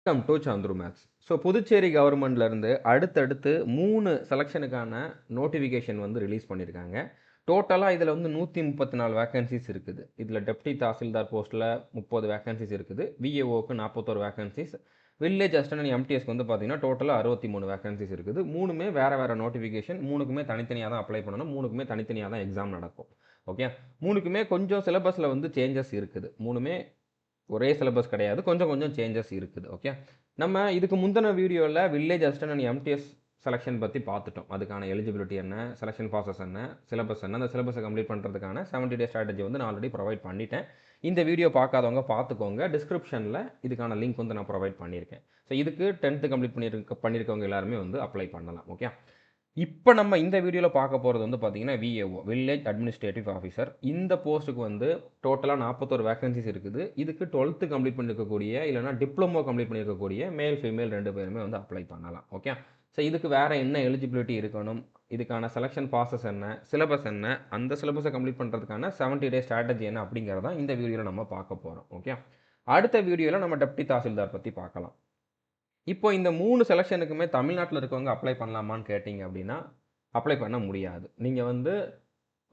Welcome to Chandru maths. So Puducherry கவர்மெண்ட்லேருந்து அடுத்தடுத்து 3 செலெக்ஷனுக்கான notification வந்து ரிலீஸ் பண்ணியிருக்காங்க. டோட்டலாக இதில் வந்து 134 வேக்கன்சிஸ் இருக்குது. இதில் டெப்டி தாசில்தார் போஸ்ட்டில் 30 வேக்கன்சிஸ் இருக்குது. விஏஓக்கு 41 வேக்கன்சிஸ், வில்லேஜ் அசிஸ்டன்ட் அண்ட் எம்டிஎஸ்க்கு வந்து பார்த்தீங்கன்னா டோட்டலாக 63 வேக்கன்சிஸ் இருக்குது. மூணுமே வேறு வேறு நோட்டிஃபிகேஷன், மூணுக்குமே தனித்தனியாக தான் அப்ளை பண்ணணும், மூணுக்குமே தனித்தனியாக தான் எக்ஸாம் நடக்கும். ஓகே, மூணுக்குமே கொஞ்சம் சிலபஸில் வந்து சேஞ்சஸ் இருக்குது. மூணுமே ஒரே சிலபஸ் கிடையாது, கொஞ்சம் கொஞ்சம் சேஞ்சஸ் இருக்குது. ஓகே, நம்ம இதுக்கு முந்தின வீடியோவில் village assistant and MTS selection பற்றி பார்த்துட்டோம். அதுக்கான எலிஜிபிலிட்டி என்ன, செலெக்ஷன் ப்ராசஸ் என்ன, சிலபஸ் என்ன, அந்த சிலபஸை கம்ப்ளீட் பண்ணுறதுக்கான 70 டே ஸ்ட்ராட்டஜி வந்து நான் ஆல்ரெடி ப்ரொவைட் பண்ணிட்டேன். இந்த வீடியோ பார்க்காதவங்க பார்த்துக்கோங்க, டிஸ்கிரிப்ஷனில் இதுக்கான லிங்க் வந்து நான் ப்ரொவைட் பண்ணியிருக்கேன். ஸோ இதுக்கு 10th கம்ப்ளீட் பண்ணியிருக்கவங்க எல்லாருமே வந்து அப்ளை பண்ணலாம். ஓகே, இப்போ நம்ம இந்த வீடியோவில் பார்க்க போகிறது வந்து பார்த்தீங்கன்னா விஏஓ, வில்லேஜ் அட்மினிஸ்ட்ரேட்டிவ் ஆஃபீஸர். இந்த போஸ்ட்டுக்கு வந்து டோட்டலாக 41 வேகன்சிஸ் இருக்குது. இதுக்கு 12th கம்ப்ளீட் பண்ணியிருக்கக்கூடிய இல்லைனா டிப்ளமோ கம்ப்ளீட் பண்ணியிருக்கக்கூடிய மேல் ஃபீமேல் 2 பேருமே வந்து அப்ளை பண்ணலாம். ஓகே, ஸோ இதுக்கு வேறு என்ன எலிஜிபிலிட்டி இருக்கணும், இதுக்கான செலெக்ஷன் ப்ராசஸ் என்ன, சிலபஸ் என்ன, அந்த சிலபஸை கம்ப்ளீட் பண்ணுறதுக்கான 70 டே ஸ்ட்ராட்டஜி என்ன அப்படிங்கிறதான் இந்த வீடியோவில் நம்ம பார்க்க போகிறோம். ஓகே, அடுத்த வீடியோவில் நம்ம டெப்டி தாசில்தார் பற்றி பார்க்கலாம். இப்போ இந்த 3 செலெக்ஷனுக்குமே தமிழ்நாட்டில் இருக்கவங்க அப்ளை பண்ணலாமான்னு கேட்டிங்க அப்படின்னா அப்ளை பண்ண முடியாது. நீங்கள் வந்து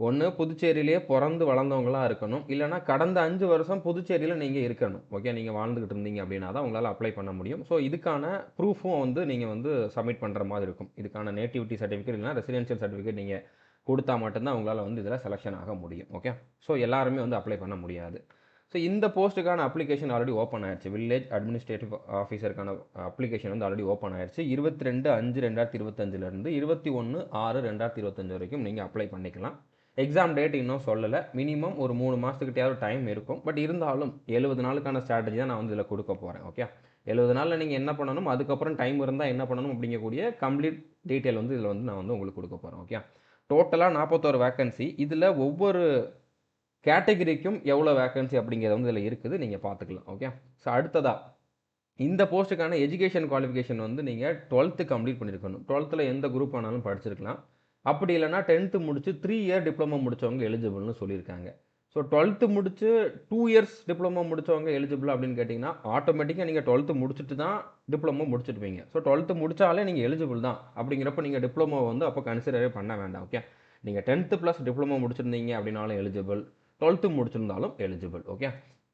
ஒன்று புதுச்சேரியிலேயே பிறந்து வளர்ந்தவங்களாக இருக்கணும், இல்லைனா கடந்த 5 வருஷம் புதுச்சேரியில் நீங்கள் இருக்கணும். ஓகே, நீங்கள் வாழ்ந்துக்கிட்டு இருந்தீங்க அப்படின்னா தான் உங்களால் அப்ளை பண்ண முடியும். ஸோ இதுக்கான ப்ரூஃபும் வந்து நீங்கள் வந்து சப்மிட் பண்ணுற மாதிரி இருக்கும். இதுக்கான நேட்டிவிட்டி சர்டிஃபிகேட் இல்லைனா ரெசிடென்ஷியல் சர்டிஃபிகேட் நீங்கள் கொடுத்தா மட்டும்தான் உங்களால் வந்து இதில் செலெக்ஷன் ஆக முடியும். ஓகே, ஸோ எல்லாருமே வந்து அப்ளை பண்ண முடியாது. ஸோ இந்த போஸ்ட்டுக்கான அப்ளிகேஷன் ஆல்ரெடி ஓப்பன் ஆயிடுச்சு. வில்லேஜ் அட்மினிஸ்ட்ரேட்டிவ் ஆஃபீஸருக்கான அப்ளிகேஷன் வந்து ஆல்ரெடி ஓப்பன் ஆயிடுச்சு. 22/5/2025 21/6/2025 வரைக்கும் நீங்கள் அப்ளை பண்ணிக்கலாம். எக்ஸாம் டேட் இன்னும் சொல்லலை. மினிமம் ஒரு 3 மாதத்துக்கிட்டையாவது டைம் இருக்கும். பட் இருந்தாலும் 70 நாளுக்கான ஸ்ட்ராட்டஜி தான் நான் வந்து இதில் கொடுக்க போகிறேன். ஓகே, 70 நாளில் நீங்கள் என்ன பண்ணணும், அதுக்கப்புறம் டைம் இருந்தால் என்ன பண்ணணும் அப்படிங்கக்கூடிய கம்ப்ளீட் டீட்டெயில் வந்து இதில் வந்து நான் வந்து உங்களுக்கு கொடுக்க போகிறேன். ஓகே, டோட்டலாக 41 வேக்கன்சி. இதில் ஒவ்வொரு கேட்டகிரிக்கும் எவ்வளோ வேக்கன்சி அப்படிங்கிறது வந்து இதில் இருக்குது, நீங்கள் பார்த்துக்கலாம். ஓகே, ஸோ அடுத்ததாக இந்த போஸ்ட்டுக்கான எஜுகேஷன் குவாலிஃபிகேஷன் வந்து நீங்கள் 12th கம்ப்ளீட் பண்ணியிருக்கணும். 12th எந்த குரூப் ஆனாலும் படிச்சிருக்கலாம். அப்படி இல்லைனா 10th முடிச்சு 3 இயர் டிப்ளமோ முடித்தவங்க எலிஜிபிள்னு சொல்லியிருக்காங்க. ஸோ 12th முடிச்சு 2 இயர்ஸ் டிப்ளமோ முடித்தவங்க எலிஜிபிள் அப்படின்னு கேட்டிங்கன்னா ஆட்டோமேட்டிக்காக நீங்கள் 12th முடிச்சுட்டு தான் டிப்ளமோ முடிச்சுட்டுவீங்க. ஸோ 12th முடித்தாலே நீங்கள் எலிஜிபிள் தான். அப்படிங்கிறப்ப நீங்கள் டிப்ளமோ வந்து அப்போ கன்சிடரே பண்ண வேண்டாம். ஓகே, நீங்கள் 10th ப்ளஸ் டிப்ளமோ முடிச்சிருந்தீங்க அப்படின்னாலும் எலிஜிபிள், 12th முடிச்சிருந்தாலும் எலிஜிபிள். ஓகே,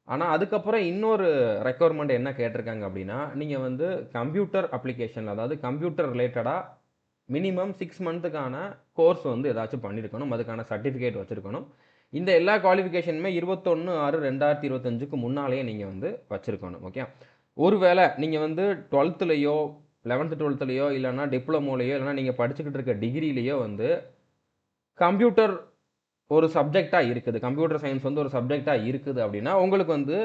ஆனால் அதுக்கப்புறம் இன்னொரு ரெக்குவயர்மெண்ட் என்ன கேட்டிருக்காங்க அப்படின்னா, நீங்கள் வந்து கம்ப்யூட்டர் அப்ளிகேஷன், அதாவது கம்ப்யூட்டர் ரிலேட்டடாக மினிமம் 6 மந்த்துக்கான கோர்ஸ் வந்து ஏதாச்சும் பண்ணியிருக்கணும், அதுக்கான சர்டிஃபிகேட் வச்சுருக்கணும். இந்த எல்லா குவாலிஃபிகேஷனுமே 21/6/2025க்கு முன்னாலேயே நீங்கள் வந்து வச்சுருக்கணும். ஓகே, ஒருவேளை நீங்கள் வந்து 12th 11th 12th இல்லைனா டிப்ளமோலையோ இல்லைனா நீங்கள் படிச்சுக்கிட்டு இருக்க டிகிரிலேயோ வந்து கம்ப்யூட்டர் ஒரு சப்ஜெக்டாக இருக்குது, கம்ப்யூட்டர் சயின்ஸ் வந்து ஒரு சப்ஜெக்டாக இருக்குது அப்படின்னா உங்களுக்கு வந்து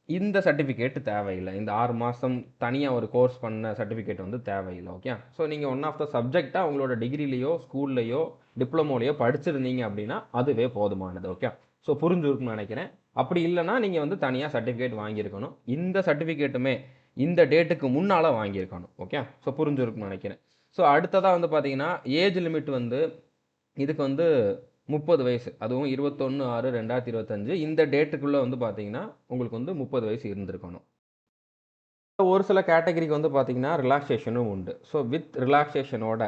இந்த சர்டிஃபிகேட் தேவையில்லை. இந்த 6 மாதம் தனியாக ஒரு கோர்ஸ் பண்ண சர்டிஃபிகேட் வந்து தேவையில்லை. ஓகே, ஸோ நீங்கள் ஒன் ஆஃப் த சப்ஜெக்டாக உங்களோட டிகிரிலேயோ ஸ்கூல்லையோ டிப்ளமோலையோ படிச்சிருந்தீங்க அப்படின்னா அதுவே போதுமானது. ஓகே, ஸோ புரிஞ்சுருக்குன்னு நினைக்கிறேன். அப்படி இல்லைனா நீங்கள் வந்து தனியாக சர்டிஃபிகேட் வாங்கியிருக்கணும். இந்த சர்டிஃபிகேட்டுமே இந்த டேட்டுக்கு முன்னால் வாங்கியிருக்கணும். ஓகே, ஸோ புரிஞ்சுருக்குன்னு நினைக்கிறேன். ஸோ அடுத்ததாக வந்து பார்த்தீங்கன்னா ஏஜ் லிமிட் வந்து இதுக்கு வந்து 30 வயசு, அதுவும் 21/6/2025 இந்த டேட்டுக்குள்ளே வந்து பார்த்தீங்கன்னா உங்களுக்கு வந்து 30 வயசு இருந்திருக்கணும். ஒரு சில கேட்டகரிக்கு வந்து பார்த்தீங்கன்னா ரிலாக்ஸேஷனும் உண்டு. ஸோ வித் ரிலாக்ஸேஷனோட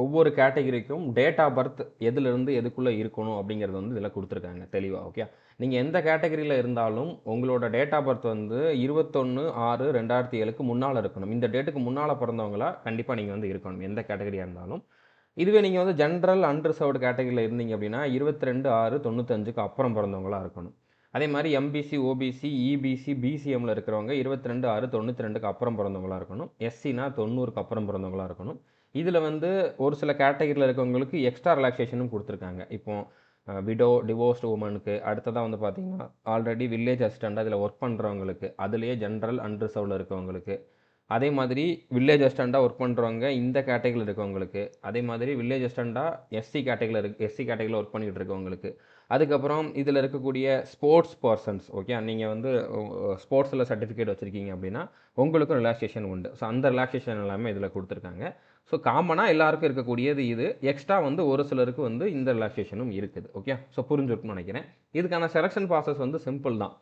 ஒவ்வொரு கேட்டகரிக்கும் டேட் ஆஃப் பர்த் எதுலேருந்து எதுக்குள்ளே இருக்கணும் அப்படிங்கிறது வந்து இதில் கொடுத்துருக்காங்க தெளிவாக. ஓகே, நீங்கள் எந்த கேட்டகரியில் இருந்தாலும் உங்களோட டேட் ஆஃப் பர்த் வந்து 21/6/2007க்கு முன்னால் இருக்கணும். இந்த டேட்டுக்கு முன்னால் பிறந்தவங்களா கண்டிப்பாக நீங்கள் வந்து இருக்கணும், எந்த கேட்டகரியாக இருந்தாலும். இதுவே நீங்கள் வந்து ஜென்ரல் அன்ரிசர்வ்டு கேட்டகரியில் இருந்தீங்க அப்படின்னா 22/6/95க்கு அப்புறம் பிறந்தவங்களாக இருக்கணும். அதே மாதிரி எம்பிசி, ஓபிசி, இபிசி, பிசிஎம்மில் இருக்கிறவங்க 22/6/92க்கு அப்புறம் பிறந்தவங்களாக இருக்கணும். எஸ்சினா 90க்கு அப்புறம் பிறந்தவங்களாக இருக்கணும். இதில் வந்து ஒரு சில கேட்டகரியில் இருக்கவங்களுக்கு எக்ஸ்ட்ரா ரிலாக்ஸேஷனும் கொடுத்துருக்காங்க. இப்போ விடோ, டிவோர்ஸ்டு உமனுக்கு, அடுத்ததாக வந்து பார்த்தீங்கன்னா ஆல்ரெடி வில்லேஜ் அசிஸ்டண்ட்டாக இதில் ஒர்க் பண்ணுறவங்களுக்கு, அதுலேயே ஜென்ரல் அன்ரிசர்வ்டில் இருக்கவங்களுக்கு, அதே மாதிரி வில்லேஜ் அசிஸ்டண்ட்டாக ஒர்க் பண்ணுறவங்க இந்த கேட்டகரியில் இருக்கவங்களுக்கு, அதே மாதிரி வில்லேஜ் அசிஸ்டண்ட்டாக எஸ்சி கேட்டகரியில் ஒர்க் பண்ணிகிட்டு இருக்கவங்களுக்கு, அதுக்கப்புறம் இதில் இருக்கக்கூடிய ஸ்போர்ட்ஸ் பர்சன்ஸ். ஓகே, நீங்கள் வந்து ஸ்போர்ட்ஸில் சர்டிஃபிகேட் வச்சுருக்கீங்க அப்படின்னா உங்களுக்கும் ரிலாக்ஸேஷன் உண்டு. ஸோ அந்த ரிலாக்ஸேஷன் எல்லாமே இதில் கொடுத்துருக்காங்க. ஸோ காமனாக எல்லாருக்கும் இருக்கக்கூடியது இது. எக்ஸ்ட்ரா வந்து ஒரு சிலருக்கு வந்து இந்த ரிலாக்ஸேஷனும் இருக்குது. ஓகே, ஸோ புரிஞ்சுருக்குன்னு நினைக்கிறேன். இதுக்கான செலெக்ஷன் ப்ராசஸ் வந்து சிம்பிள் தான்.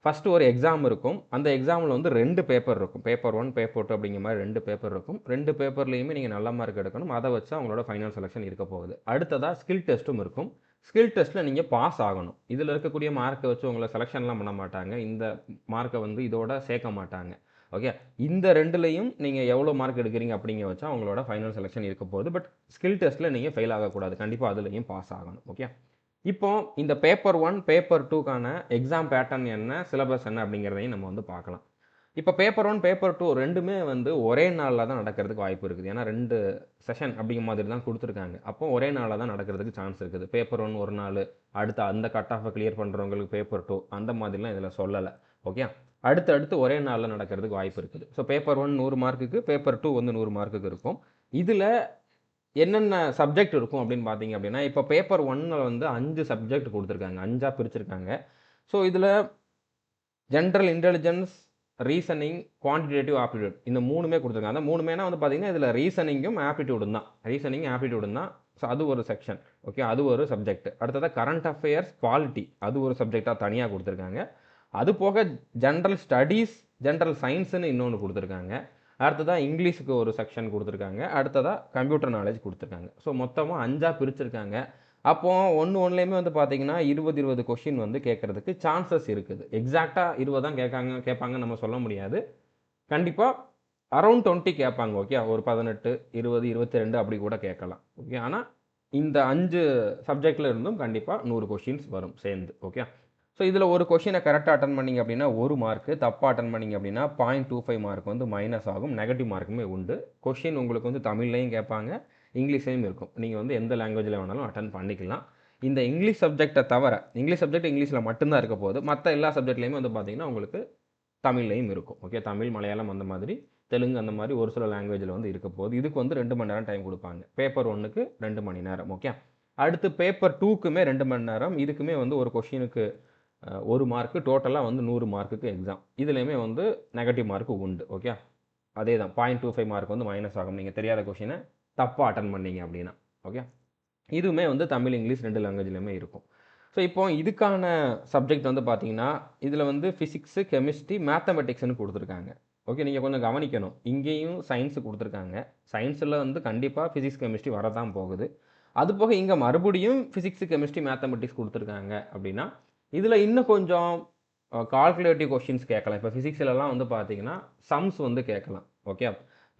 ஃபஸ்ட்டு ஒரு எக்ஸாம் இருக்கும். அந்த எக்ஸாமில் வந்து 2 பேப்பர் இருக்கும். பேப்பர் 1, பேப்பர் 2 அப்படிங்கிற மாதிரி 2 பேப்பர் இருக்கும். 2 பேப்பர்லேயுமே நீங்கள் நல்ல மார்க் எடுக்கணும். அதை வச்சு அவங்களோட ஃபைனல் செலெக்ஷன் இருக்க போகுது. அடுத்ததாக ஸ்கில் டெஸ்ட்டும் இருக்கும். ஸ்கில் டெஸ்ட்டில் நீங்கள் பாஸ் ஆகணும். இதில் இருக்கக்கூடிய மார்க்கை வச்சு உங்களை செலெக்ஷன்லாம் பண்ண மாட்டாங்க. இந்த மார்க்கை வந்து இதோட சேர்க்க மாட்டாங்க. ஓகே, இந்த 2லையும் நீங்கள் எவ்வளோ மார்க் எடுக்கிறீங்க அப்படிங்க வச்சா அவங்களோட ஃபைனல் செலெக்ஷன் இருக்க போகுது. பட் ஸ்கில் டெஸ்ட்டில் நீங்கள் ஃபெயில் ஆகக்கூடாது. கண்டிப்பாக அதுலேயும் பாஸ் ஆகணும். ஓகே, இப்போ இந்த பேப்பர் 1, பேப்பர் 2க்கான எக்ஸாம் பேட்டர்ன் என்ன, சிலபஸ் என்ன அப்படிங்கிறதையும் நம்ம வந்து பார்க்கலாம். இப்போ பேப்பர் 1, பேப்பர் 2 2மே வந்து ஒரே நாளில் தான் நடக்கிறதுக்கு வாய்ப்பு இருக்குது. ஏன்னா 2 செஷன் அப்படிங்கிற மாதிரி தான் கொடுத்துருக்காங்க. அப்போ ஒரே நாளில் தான் நடக்கிறதுக்கு சான்ஸ் இருக்குது. பேப்பர் 1 ஒரு நாள், அடுத்து அந்த கட் ஆஃபை கிளியர் பண்ணுறவங்களுக்கு பேப்பர் 2 அந்த மாதிரிலாம் இதில் சொல்லலை. ஓகே, அடுத்து ஒரே நாளில் நடக்கிறதுக்கு வாய்ப்பு இருக்குது. ஸோ பேப்பர் 1 100 மார்க்குக்கு, பேப்பர் 2 வந்து 100 மார்க்குக்கு இருக்கும். இதில் என்னென்ன சப்ஜெக்ட் இருக்கும் அப்படின்னு பார்த்தீங்க அப்படின்னா, இப்போ பேப்பர் 1ல வந்து 5 சப்ஜெக்ட் கொடுத்துருக்காங்க. 5ஆ பிரிச்சிருக்காங்க. ஸோ இதில் general intelligence, reasoning, quantitative aptitude இந்த 3மே கொடுத்துருக்காங்க. அந்த 3மேனா வந்து பார்த்தீங்கன்னா, இதில் ரீசனிங்கும் ஆப்டிடியூடும் தான். ரீசனிங் ஆப்டிடியூடும் தான். ஸோ அது ஒரு செக்ஷன். ஓகே, அது ஒரு சப்ஜெக்ட். அடுத்ததாக கரண்ட் அஃபேர்ஸ், பாலிட்டி அது ஒரு சப்ஜெக்டாக தனியாக கொடுத்துருக்காங்க. அது போக ஜென்ரல் ஸ்டடீஸ், ஜென்ரல் சயின்ஸ்னு இன்னொன்று கொடுத்துருக்காங்க. அடுத்ததாக இங்கிலீஷுக்கு ஒரு செக்ஷன் கொடுத்துருக்காங்க. அடுத்ததாக கம்ப்யூட்டர் நாலேஜ் கொடுத்துருக்காங்க. ஸோ மொத்தமாக 5ஆக பிரிச்சிருக்காங்க. அப்போது ஒன்றுலேயுமே வந்து பார்த்தீங்கன்னா 20 கொஷின் வந்து கேட்குறதுக்கு சான்சஸ் இருக்குது. எக்ஸாக்டாக 20 தான் கேட்பாங்கன்னு நம்ம சொல்ல முடியாது. கண்டிப்பாக அரௌண்ட் 20 கேட்பாங்க. ஓகே, ஒரு 18, 20, 22 அப்படி கூட கேட்கலாம். ஓகே, ஆனால் இந்த 5 சப்ஜெக்டில் இருந்தும் கண்டிப்பாக 100 கொஷின்ஸ் வரும் சேர்ந்து. ஓகே, ஸோ இதில் ஒரு கொஷினை கரெக்டாக அட்டன் பண்ணிங்க அப்படின்னா 1 மார்க்கு, தப்பாக அட்டன் பண்ணிங்க அப்படின்னா 0.25 மார்க் வந்து மைனஸ் ஆகும். நெகட்டிவ் மார்க்குமே உண்டு. கொஷின் உங்களுக்கு வந்து தமிழ்லையும் கேட்பாங்க, இங்கிலீஷ்லையும் இருக்கும். நீங்கள் வந்து எந்த லாங்குவேஜில் வேணாலும் அட்டன் பண்ணிக்கலாம். இந்த இங்கிலீஷ் சப்ஜெக்டை தவிர, இங்கிலீஷ் சப்ஜெக்ட் இங்கிலீஷில் மட்டும்தான் இருக்க போகுது. மற்ற எல்லா சப்ஜெக்ட்லேயுமே வந்து பார்த்தீங்கன்னா உங்களுக்கு தமிழ்லையும் இருக்கும். ஓகே, தமிழ், மலையாளம் அந்த மாதிரி, தெலுங்கு அந்த மாதிரி ஒரு சில லாங்குவேஜில் வந்து இருக்க போகுது. இதுக்கு வந்து 2 மணி நேரம் டைம் கொடுப்பாங்க. பேப்பர் 1க்கு 2 மணி நேரம். ஓகே, அடுத்து பேப்பர் 2க்குமே 2 மணி நேரம். இதுக்குமே வந்து ஒரு கொஷினுக்கு 1 மார்க்கு, டோட்டலாக வந்து 100 மார்க்குக்கு எக்ஸாம். இதுலேயுமே வந்து நெகட்டிவ் மார்க்கு உண்டு. ஓகே, அதே தான் 0.25 மார்க் வந்து மைனஸ் ஆகும் நீங்கள் தெரியாத கொஷினை தப்பாக அட்டன் பண்ணீங்க அப்படின்னா. ஓகே, இதுவுமே வந்து தமிழ், இங்கிலீஷ் 2 லாங்குவேஜ்லையுமே இருக்கும். ஸோ இப்போ இதுக்கான சப்ஜெக்ட் வந்து பார்த்தீங்கன்னா, இதில் வந்து ஃபிசிக்ஸு, கெமிஸ்ட்ரி, மேத்தமெட்டிக்ஸ்னு கொடுத்துருக்காங்க. ஓகே, நீங்கள் கொஞ்சம் கவனிக்கணும். இங்கேயும் சயின்ஸு கொடுத்துருக்காங்க. சயின்ஸில் வந்து கண்டிப்பாக ஃபிசிக்ஸ், கெமிஸ்ட்ரி வரதான் போகுது. அது போக இங்கே மறுபடியும் ஃபிசிக்ஸு, கெமிஸ்ட்ரி, மேத்தமெட்டிக்ஸ் கொடுத்துருக்காங்க அப்படின்னா, இதில் இன்னும் கொஞ்சம் கால்குலேட்டிவ் கொஷின்ஸ் கேட்கலாம். இப்போ ஃபிசிக்ஸ்லலாம் வந்து பார்த்தீங்கன்னா சம்ஸ் வந்து கேட்கலாம். ஓகே,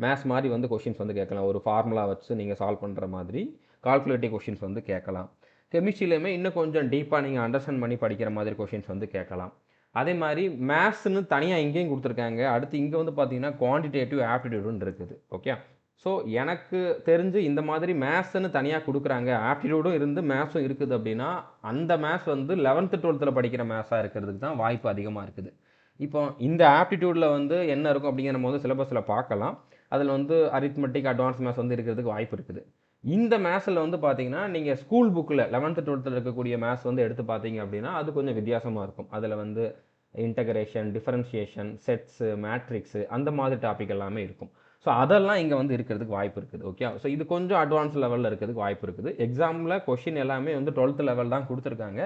மேத்ஸ் மாதிரி வந்து கொஷின்ஸ் வந்து கேட்கலாம். ஒரு ஃபார்முலா வச்சு நீங்கள் சால்வ் பண்ணுற மாதிரி கால்குலேட்டிவ் கொஷின்ஸ் வந்து கேட்கலாம். கெமிஸ்ட்ரியிலையுமே இன்னும் கொஞ்சம் டீப்பாக நீங்கள் அண்டர்ஸ்டாண்ட் பண்ணி படிக்கிற மாதிரி கொஷின்ஸ் வந்து கேட்கலாம். அதே மாதிரி மேத்ஸ்னு தனியாக இங்கேயும் கொடுத்துருக்காங்க. அடுத்து இங்கே வந்து பார்த்தீங்கன்னா குவான்டிடேட்டிவ் ஆப்டிடியூடுன்னு இருக்குது. ஓகே, ஸோ எனக்கு தெரிஞ்சு இந்த மாதிரி மேத்ஸ்னு தனியாக கொடுக்குறாங்க, ஆப்டிடியூடும் இருந்து மேத்ஸும் இருக்குது அப்படின்னா, அந்த மேத்ஸ் வந்து 11th 12th படிக்கிற மேத்ஸாக இருக்கிறதுக்கு தான் வாய்ப்பு அதிகமாக இருக்குது. இப்போ இந்த ஆப்டிடியூடில் வந்து என்ன இருக்கும் அப்படிங்கிற நம்ம வந்து சிலபஸில் பார்க்கலாம். அதில் வந்து அரித்மெட்டிக், அட்வான்ஸ் மேத்ஸ் வந்து இருக்கிறதுக்கு வாய்ப்பு இருக்குது. இந்த மேத்ஸில் வந்து பார்த்தீங்கன்னா, நீங்கள் ஸ்கூல் புக்கில் 11th 12th இருக்கக்கூடிய மேத்ஸ் வந்து எடுத்து பார்த்தீங்க அப்படின்னா, அது கொஞ்சம் வித்தியாசமாக இருக்கும். அதில் வந்து இன்டகிரேஷன், டிஃபரன்ஷியேஷன், செட்ஸு, மேட்ரிக்ஸு அந்த மாதிரி டாபிக் எல்லாமே இருக்கும். ஸோ அதெல்லாம் இங்கே வந்து இருக்கிறதுக்கு வாய்ப்பு இருக்குது. ஓகே, ஸோ இது கொஞ்சம் அட்வான்ஸ் லெவலில் இருக்கிறதுக்கு வாய்ப்பு இருக்குது. எக்ஸாமில் கொஷின் எல்லாமே வந்து 12th லெவல் தான் கொடுத்துருக்காங்க.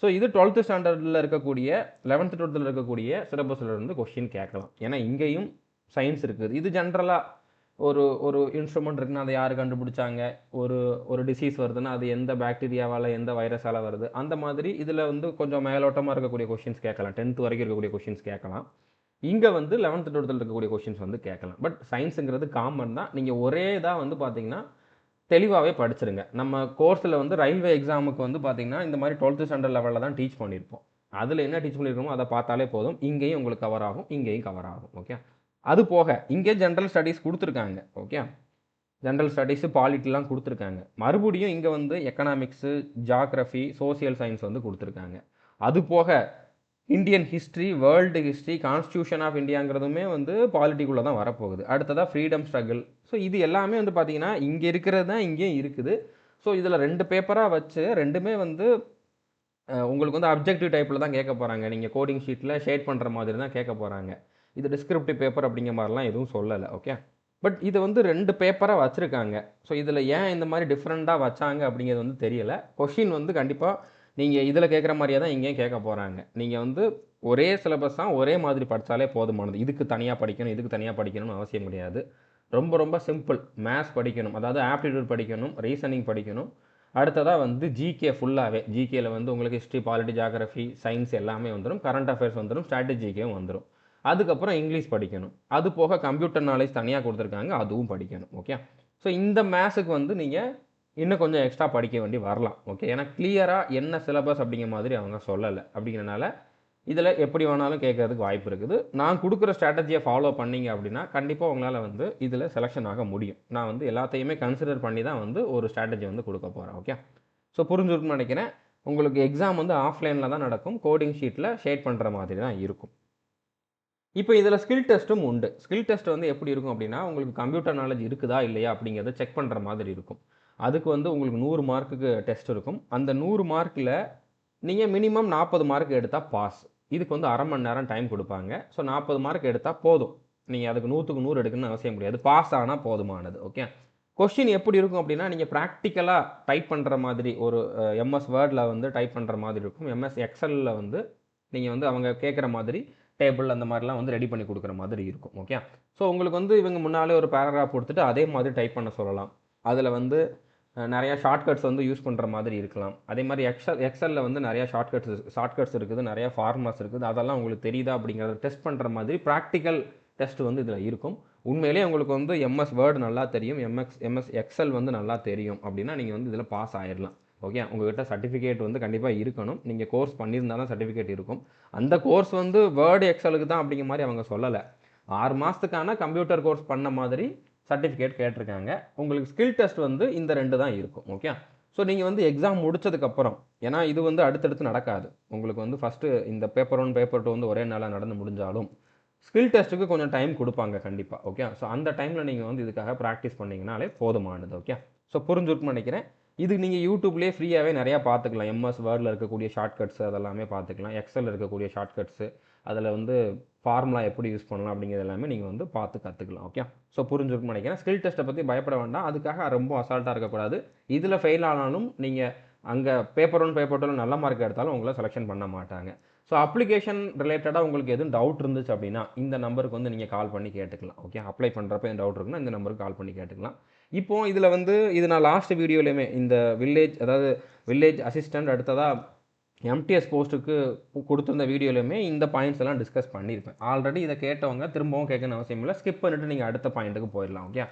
ஸோ இது 12th ஸ்டாண்டர்டில் இருக்கக்கூடிய 11th 12th இருக்கக்கூடிய சிலபஸில் இருந்து கொஷின் கேட்கலாம். ஏன்னா இங்கேயும் சயின்ஸ் இருக்குது. இது ஜென்ரலாக ஒரு ஒரு இன்ஸ்ட்ருமெண்ட் இருக்குன்னா அதை யார் கண்டுபிடிச்சாங்க, ஒரு ஒரு டிசீஸ் வருதுன்னா அது எந்த பாக்டீரியாவால், எந்த வைரஸால் வருது, அந்த மாதிரி இதில் வந்து கொஞ்சம் மேலோட்டமாக இருக்கக்கூடிய கொஷின்ஸ் கேட்கலாம். 10th வரைக்கும் இருக்கக்கூடிய கொஷின்ஸ் கேட்கலாம். இங்கே வந்து 11th 12th இருக்கக்கூடிய கொஷின்ஸ் வந்து கேட்கலாம். பட் சயின்ஸுங்கிறது காமன் தான். நீங்கள் ஒரே இதாக வந்து பார்த்தீங்கன்னா தெளிவாகவே படிச்சிருங்க. நம்ம கோர்ஸில் வந்து ரயில்வே எக்ஸாமுக்கு வந்து பார்த்தீங்கன்னா இந்த மாதிரி 12th ஸ்டாண்டர்ட் லெவலில் தான் டீச் பண்ணியிருப்போம். அதில் என்ன டீச் பண்ணியிருக்கோமோ அதை பார்த்தாலே போதும். இங்கேயும் உங்களுக்கு கவர் ஆகும், இங்கேயும் கவர் ஆகும். ஓகே, அது போக இங்கே ஜென்ரல் ஸ்டடீஸ் கொடுத்துருக்காங்க. ஓகே, ஜென்ரல் ஸ்டடீஸு, பாலிட்டிலாம் கொடுத்துருக்காங்க. மறுபடியும் இங்கே வந்து எக்கனாமிக்ஸு, ஜாகிரஃபி, சோசியல் சயின்ஸ் வந்து கொடுத்துருக்காங்க. அது போக Indian history, world history, constitution of இந்தியாங்கிறதுமே வந்து பாலிட்டிக்குள்ளே தான் வரப்போகுது. அடுத்ததாக ஃப்ரீடம் ஸ்ட்ரகிள். ஸோ இது எல்லாமே வந்து பார்த்தீங்கன்னா இங்கே இருக்கிறது தான் இங்கேயும் இருக்குது. ஸோ இதில் 2 பேப்பராக வச்சு 2மே வந்து உங்களுக்கு வந்து அப்ஜெக்டிவ் டைப்பில் தான் கேட்க போகிறாங்க. நீங்கள் கோடிங் ஷீட்டில் ஷேட் பண்ணுற மாதிரி தான் கேட்க போகிறாங்க. இது டிஸ்கிரிப்டிவ் பேப்பர் அப்படிங்கிற மாதிரிலாம் எதுவும் சொல்லலை. ஓகே, பட் இது வந்து 2 பேப்பராக வச்சுருக்காங்க. ஸோ இதில் ஏன் இந்த மாதிரி டிஃப்ரெண்ட்டாக வச்சாங்க அப்படிங்கிறது வந்து தெரியலை. கொஷின் வந்து கண்டிப்பாக நீங்கள் இதில் கேட்குற மாதிரியே தான் இங்கேயும் கேட்க போகிறாங்க. நீங்கள் வந்து ஒரே சிலபஸ் தான், ஒரே மாதிரி படித்தாலே போதுமானது. இதுக்கு தனியாக படிக்கணும், இதுக்கு தனியாக படிக்கணும்னு அவசியம் கிடையாது. ரொம்ப ரொம்ப சிம்பிள். மேத்ஸ் படிக்கணும், அதாவது ஆப்டிடியூட் படிக்கணும், ரீசனிங் படிக்கணும். அடுத்ததாக வந்து ஜிகே ஃபுல்லாகவே, ஜிகேல வந்து உங்களுக்கு ஹிஸ்ட்ரி, பாலிட்டி, ஜியாகிரஃபி, சயின்ஸ் எல்லாமே வந்துடும், கரண்ட் அஃபேர்ஸ் வந்துடும், ஸ்ட்ராட்டஜி ஜிகேவும் வந்துடும். அதுக்கப்புறம் இங்கிலீஷ் படிக்கணும். அது போக கம்ப்யூட்டர் நாலேஜ் தனியாக கொடுத்துருக்காங்க, அதுவும் படிக்கணும். ஓகே. ஸோ இந்த மேத்ஸுக்கு வந்து நீங்கள் இன்னும் கொஞ்சம் எக்ஸ்ட்ரா படிக்க வேண்டி வரலாம். ஓகே. ஏன்னா கிளியராக என்ன சிலபஸ் அப்படிங்கிற மாதிரி அவங்க சொல்லலை. அப்படிங்கிறனால இதில் எப்படி வேணாலும் கேட்கறதுக்கு வாய்ப்பு இருக்குது. நான் கொடுக்குற ஸ்ட்ராட்டஜியை ஃபாலோ பண்ணீங்க அப்படின்னா கண்டிப்பாக உங்களால் வந்து இதில் செலெக்ஷன் ஆக முடியும். நான் வந்து எல்லாத்தையுமே கன்சிடர் பண்ணி தான் வந்து ஒரு ஸ்ட்ராட்டஜி வந்து கொடுக்க போகிறேன். ஓகே. ஸோ புரிஞ்சுருக்குன்னு நினைக்கிறேன். உங்களுக்கு எக்ஸாம் வந்து ஆஃப்லைனில் தான் நடக்கும், கோடிங் ஷீட்டில் ஷேட் பண்ணுற மாதிரி தான் இருக்கும். இப்போ இதில் ஸ்கில் டெஸ்ட்டும் உண்டு. ஸ்கில் டெஸ்ட் வந்து எப்படி இருக்கும் அப்படின்னா, உங்களுக்கு கம்ப்யூட்டர் நாலேஜ் இருக்குதா இல்லையா அப்படிங்கிறத செக் பண்ணுற மாதிரி இருக்கும். அதுக்கு வந்து உங்களுக்கு 100 மார்க்குக்கு டெஸ்ட் இருக்கும். அந்த 100 மார்க்கில் நீங்கள் மினிமம் 40 மார்க் எடுத்தால் பாஸ். இதுக்கு வந்து அரை மணி நேரம் டைம் கொடுப்பாங்க. ஸோ 40 மார்க் எடுத்தால் போதும். நீங்கள் அதுக்கு 100க்கு 100 எடுக்கணும்னு அவசியம் கிடையாது. பாஸ் ஆனால் போதுமானது. ஓகே. கொஸ்டின் எப்படி இருக்கும் அப்படின்னா, நீங்கள் ப்ராக்டிக்கலாக டைப் பண்ணுற மாதிரி ஒரு எம்எஸ் வேர்டில் வந்து டைப் பண்ணுற மாதிரி இருக்கும். எம்எஸ் எக்ஸலில் வந்து நீங்கள் வந்து அவங்க கேட்குற மாதிரி டேபிள் அந்த மாதிரிலாம் வந்து ரெடி பண்ணி கொடுக்குற மாதிரி இருக்கும். ஓகே. ஸோ உங்களுக்கு வந்து இவங்க முன்னாலே ஒரு பேராகிராஃப் கொடுத்துட்டு அதே மாதிரி டைப் பண்ண சொல்லலாம். அதில் வந்து நிறையா ஷார்ட்கட்ஸ் வந்து யூஸ் பண்ணுற மாதிரி இருக்கலாம். அதே மாதிரி எக்ஸலில் வந்து நிறையா ஷார்ட்கட்ஸ் இருக்குது, நிறையா ஃபார்முலாஸ் இருக்குது. அதெல்லாம் உங்களுக்கு தெரியுதா அப்படிங்கிறத டெஸ்ட் பண்ணுற மாதிரி ப்ராக்டிக்கல் டெஸ்ட் வந்து இதில் இருக்கும். உண்மையிலேயே உங்களுக்கு வந்து எம்எஸ் வேர்டு நல்லா தெரியும், எம்எஸ் எக்ஸல் வந்து நல்லா தெரியும் அப்படின்னா நீங்கள் வந்து இதில் பாஸ் ஆயிடலாம். ஓகே. உங்கள்கிட்ட சர்டிஃபிகேட் வந்து கண்டிப்பாக இருக்கணும். நீங்கள் கோர்ஸ் பண்ணியிருந்தால் தான் சர்டிஃபிகேட் இருக்கும். அந்த கோர்ஸ் வந்து வேர்டு எக்ஸலுக்கு தான் அப்படிங்கிற மாதிரி அவங்க சொல்லலை. 6 மாதத்துக்கான கம்ப்யூட்டர் கோர்ஸ் பண்ண மாதிரி சர்டிஃபிகேட் கேட்டிருக்காங்க. உங்களுக்கு ஸ்கில் டெஸ்ட் வந்து இந்த 2 தான் இருக்கும். ஓகே. ஸோ நீங்கள் வந்து எக்ஸாம் முடிச்சதுக்கப்புறம், ஏன்னா இது வந்து அடுத்தடுத்து நடக்காது. உங்களுக்கு வந்து ஃபஸ்ட்டு இந்த பேப்பர் 1 பேப்பர் 2 வந்து ஒரே நாளாக நடந்து முடிஞ்சாலும் ஸ்கில் டெஸ்ட்டுக்கு கொஞ்சம் டைம் கொடுப்பாங்க கண்டிப்பாக. ஓகே. ஸோ அந்த டைமில் நீங்கள் வந்து இதுக்காக ப்ராக்டிஸ் பண்ணிங்கனாலே போதுமானது. ஓகே. ஸோ புரிஞ்சுருக்குன்னு நினைக்கிறேன். இது நீங்கள் யூடியூப்லேயே ஃப்ரீயாகவே நிறையா பார்த்துக்கலாம். எம்எஸ் வேர்டில் இருக்கக்கூடிய ஷார்ட்கட்ஸ் அதெல்லாமே பார்த்துக்கலாம். எக்ஸலில் இருக்கக்கூடிய ஷார்ட்கட்ஸு, அதில் வந்து ஃபார்முலா எப்படி யூஸ் பண்ணலாம் அப்படிங்கிறது எல்லாமே நீங்கள் வந்து பார்த்து கற்றுக்கலாம். ஓகே. ஸோ புரிஞ்சுருக்குன்னு நினைக்கிறேன். ஸ்கில் டெஸ்ட்டை பற்றி பயப்பட வேண்டாம். அதுக்காக ரொம்ப அசால்ட்டாக இருக்கக்கூடாது. இதில் ஃபெயில் ஆனாலும் நீங்கள் அங்கே பேப்பர் 1 பேப்பர் 2 நல்ல மார்க் எடுத்தாலும் உங்களை செலெக்ஷன் பண்ண மாட்டாங்க. ஸோ அப்ளிகேஷன் ரிலேட்டடாக உங்களுக்கு எதுவும் டவுட் இருந்துச்சு அப்படின்னா இந்த நம்பருக்கு வந்து நீங்கள் கால் பண்ணி கேட்டுக்கலாம். ஓகே. அப்ளை பண்ணுறப்ப எந்த டவுட் இருக்குன்னா இந்த நம்பருக்கு கால் பண்ணி கேட்டுக்கலாம். இப்போது இதில் வந்து இது நான் லாஸ்ட் வீடியோலையுமே இந்த வில்லேஜ் அசிஸ்டண்ட் அடுத்ததாக எம்டிஎஸ் போஸ்ட்டுக்கு கொடுத்துருந்த வீடியோலையுமே இந்த பாயிண்ட்ஸ் எல்லாம் டிஸ்கஸ் பண்ணியிருப்பேன். ஆல்ரெடி இதை கேட்டவங்க திரும்பவும் கேட்கணும்னு அவசியம் இல்லை. ஸ்கிப் பண்ணிவிட்டு நீங்கள் அடுத்த பாயிண்ட்டுக்கு போயிடலாம். ஓகே.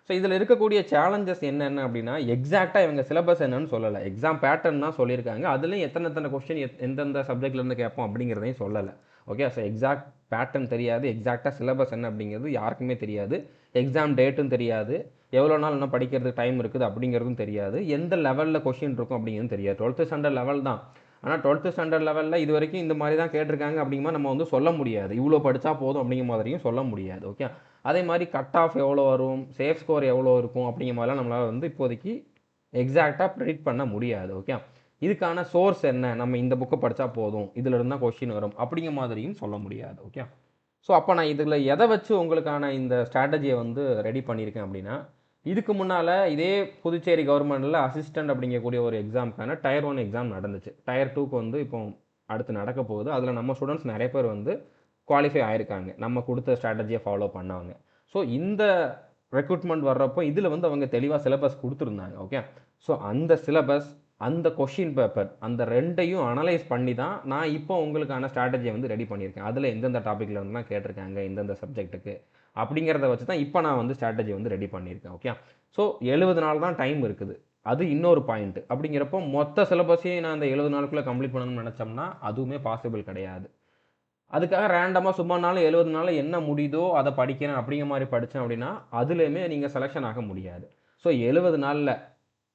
ஸோ இதில் இருக்கக்கூடிய சேலஞ்சஸ் என்னென்ன அப்படின்னா, எக்ஸாக்டாக இவங்க சிலபஸ் என்னன்னு சொல்லலை. எக்ஸாம் பேட்டர்ன் தான் சொல்லியிருக்காங்க. அதுலேயும் எத்தனை கொஸ்டின் எந்தெந்த சப்ஜெக்ட்லேருந்து கேட்போம் அப்படிங்கிறதையும் சொல்லலை. ஓகே. ஸோ எக்ஸாக்ட் பேட்டர்ன் தெரியாது, எக்ஸாக்டாக சிலபஸ் என்ன அப்படிங்கிறது யாருக்குமே தெரியாது. எக்ஸாம் டேட்டும் தெரியாது, எவ்வளோ நாள் இன்னும் படிக்கிறதுக்கு டைம் இருக்குது அப்படிங்கிறதும் தெரியாது, எந்த லெவலில் கொஸ்டின் இருக்கும் அப்படிங்கிறதும் தெரியாது. 12th ஸ்டாண்டர்ட் லெவல் தான். ஆனால் 12th ஸ்டாண்டர்ட் லெவலில் இது வரைக்கும் இந்த மாதிரி தான் கேட்டிருக்காங்க அப்படிங்கிற மாதிரி நம்ம வந்து சொல்ல முடியாது. இவ்வளோ படித்தா போதும் அப்படிங்கிற மாதிரியும் சொல்ல முடியாது. ஓகே. அதே மாதிரி கட் ஆஃப் எவ்வளோ வரும், சேஃப் ஸ்கோர் எவ்வளோ இருக்கும் அப்படிங்கிற மாதிரிலாம் நம்மளால் வந்து இப்போதைக்கு எக்ஸாக்டாக ப்ரெடிக்ட் பண்ண முடியாது. ஓகே. இதுக்கான சோர்ஸ் என்ன, நம்ம இந்த புக்கை படித்தா போதும், இதில் இருந்தால் கொஸ்டின் வரும் அப்படிங்கிற மாதிரியும் சொல்ல முடியாது. ஓகே. ஸோ அப்போ நான் இதில் எதை வச்சு உங்களுக்கான இந்த ஸ்ட்ராட்டஜியை வந்து ரெடி பண்ணியிருக்கேன் அப்படின்னா, இதுக்கு முன்னால் இதே புதுச்சேரி கவர்மெண்ட்டில் அசிஸ்டண்ட் அப்படிங்கக்கூடிய ஒரு எக்ஸாமுக்கான டயர் 1 எக்ஸாம் நடந்துச்சு. டயர் 2க்கு வந்து இப்போ அடுத்து நடக்க போகுது. அதில் நம்ம ஸ்டூடெண்ட்ஸ் நிறைய பேர் வந்து குவாலிஃபை ஆயிருக்காங்க, நம்ம கொடுத்த ஸ்ட்ராட்டஜியை ஃபாலோ பண்ணவங்க. ஸோ இந்த ரெக்ரூட்மெண்ட் வர்றப்போ இதில் வந்து அவங்க தெளிவாக சிலபஸ் கொடுத்துருந்தாங்க. ஓகே. ஸோ அந்த சிலபஸ், அந்த கொஷின் பேப்பர், அந்த 2யும் அனலைஸ் பண்ணி தான் நான் இப்போ உங்களுக்கான ஸ்ட்ராட்டஜியை வந்து ரெடி பண்ணியிருக்கேன். அதில் எந்தெந்த டாப்பிக்கில் வந்துலாம் கேட்டிருக்காங்க, எந்தெந்த சப்ஜெக்ட்டுக்கு அப்படிங்கிறத வச்சு தான் இப்போ நான் வந்து ஸ்ட்ராட்டஜி வந்து ரெடி பண்ணியிருக்கேன். ஓகே. ஸோ 70 நாள் தான் டைம் இருக்குது. அது இன்னொரு பாயிண்ட். அப்படிங்கிறப்போ மொத்த சிலபஸையும் நான் அந்த 70 நாளுக்குள்ளே கம்ப்ளீட் பண்ணணும்னு நினச்சோம்னா அதுவுமே பாசிபிள் கிடையாது. அதுக்காக ரேண்டமாக சும்மா நாள் 70 நாளில் என்ன முடியுதோ அதை படிக்கிறேன் அப்படிங்கிற மாதிரி படித்தேன் அப்படின்னா அதுலேயுமே நீங்கள் செலெக்ஷன் ஆக முடியாது. ஸோ 70 நாளில்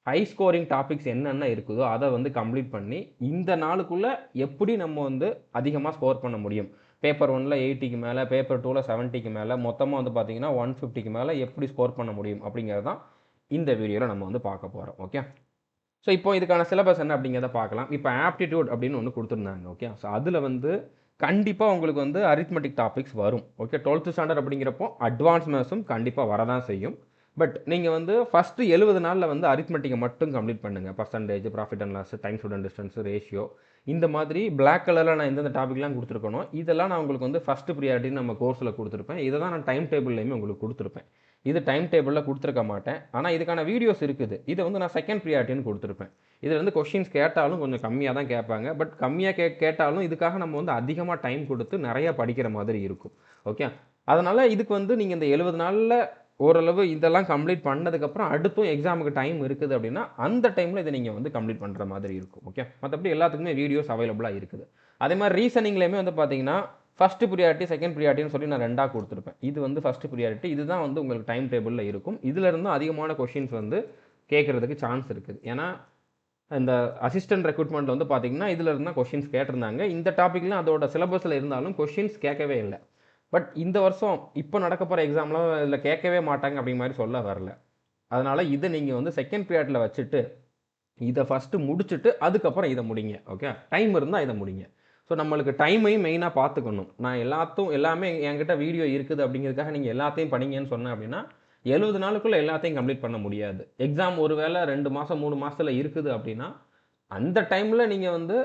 ஹை ஸ்கோரிங் டாபிக்ஸ் என்னென்ன இருக்குதோ அதை வந்து கம்ப்ளீட் பண்ணி இந்த நாளுக்குள்ளே எப்படி நம்ம வந்து அதிகமாக ஸ்கோர் பண்ண முடியும், பேப்பர் 1ல் 80க்கு மேலே, பேப்பர் 2ல் 70க்கு மேலே, மொத்தமாக வந்து பார்த்திங்கன்னா 150க்கு மேலே எப்படி ஸ்கோர் பண்ண முடியும் அப்படிங்கிறது தான் இந்த வீடியோவில் நம்ம வந்து பார்க்க போகிறோம். ஓகே. ஸோ இப்போ இதுக்கான சிலபஸ் என்ன அப்படிங்கிறத பார்க்கலாம். இப்போ ஆப்டிடியூட் அப்படின்னு ஒன்று கொடுத்துருந்தாங்க. ஓகே. ஸோ அதில் வந்து கண்டிப்பாக உங்களுக்கு வந்து அரித்மெட்டிக் டாபிக்ஸ் வரும். ஓகே. 12th ஸ்டாண்டர்ட் அப்படிங்கிறப்போ அட்வான்ஸ் மேத்ஸும் கண்டிப்பாக வரதான் செய்யும். பட் நீங்கள் வந்து ஃபஸ்ட்டு 70 நாளில் வந்து அரித்மெட்டிக்கை மட்டும் கம்ப்ளீட் பண்ணுங்கள். Percentage, profit and loss, time ஸ்டூடெண்ட் டிஸ்டன்ஸ், ரேஷியோ, இந்த மாதிரி பிளாக் கலரில் நான் எந்தெந்த டாபிக்லாம் கொடுத்துருக்கணும், இதெல்லாம் நான் உங்களுக்கு வந்து ஃபஸ்ட்டு ப்ரியாரிட்டின்னு நம்ம கோர்ஸில் கொடுத்துருப்பேன். இதை தான் நான் டைம் டேபிள்லையுமே உங்களுக்கு கொடுத்துருப்பேன். இது டைம் டேபிளில் கொடுத்துருக்க மாட்டேன், ஆனால் இதுக்கான வீடியோஸ் இருக்குது. இதை வந்து நான் செகண்ட் ப்ரியாரிட்டின்னு கொடுத்துருப்பேன். இதில் வந்து கொஷின்ஸ் கேட்டாலும் கொஞ்சம் கம்மியாக தான் கேட்பாங்க. பட் கம்மியாக கேட்டாலும் இதுக்காக நம்ம வந்து அதிகமாக டைம் கொடுத்து நிறையா படிக்கிற மாதிரி இருக்கும். ஓகே, அதனால் இதுக்கு வந்து நீங்கள் இந்த 70 நாளில் ஓரளவு இதெல்லாம் கம்ப்ளீட் பண்ணதுக்கப்புறம் அடுத்தும் எக்ஸாமுக்கு டைம் இருக்குது அப்படின்னா அந்த டைமில் இதை நீங்கள் வந்து கம்ப்ளீட் பண்ணுற மாதிரி இருக்கும். ஓகே, மற்றபடி எல்லாத்துக்குமே வீடியோஸ் அவைலபிளாக இருக்குது. அதே மாதிரி ரீசனிங்லேயுமே வந்து பார்த்தீங்கன்னா ஃபஸ்ட்டு ப்ரியாரிட்டி, செகண்ட் ப்ரியாரிட்டின்னு சொல்லி நான் 2ஆக கொடுத்துருப்பேன். இது வந்து ஃபஸ்ட்டு ப்ரியாரிட்டி, இதுதான் வந்து உங்களுக்கு டைம் டேபிளில் இருக்கும். இதிலிருந்து அதிகமான கொஷின்ஸ் வந்து கேட்குறதுக்கு சான்ஸ் இருக்குது. ஏன்னா இந்த அசிஸ்டன்ட் ரெக்ரூட்மெண்ட்டில் வந்து பார்த்தீங்கன்னா இதில் இருந்தால் கொஷின்ஸ் கேட்டிருந்தாங்க. இந்த டாப்பிக்லாம் அதோட சிலபஸில் இருந்தாலும் கொஷின்ஸ் கேட்கவே இல்லை. பட் இந்த வருஷம் இப்போ நடக்க போகிற எக்ஸாம்லாம் இதில் கேட்கவே மாட்டாங்க அப்படிங்கிற மாதிரி சொல்ல வரல. அதனால் இதை நீங்கள் வந்து செகண்ட் பீரியடில் வச்சுட்டு இதை ஃபஸ்ட்டு முடிச்சுட்டு அதுக்கப்புறம் இதை முடிங்க. ஓகே, டைம் இருந்தால் இதை முடிங்க. ஸோ நம்மளுக்கு டைமையும் மெயினாக பார்த்துக்கணும். நான் எல்லாமே என்கிட்ட வீடியோ இருக்குது அப்படிங்கிறதுக்காக நீங்கள் எல்லாத்தையும் படிங்கன்னு சொன்னேன் அப்படின்னா 70 நாளுக்குள்ளே எல்லாத்தையும் கம்ப்ளீட் பண்ண முடியாது. எக்ஸாம் ஒரு வேளை 2 மாதம் 3 மாதத்தில் இருக்குது அப்படின்னா அந்த டைமில் நீங்கள் வந்து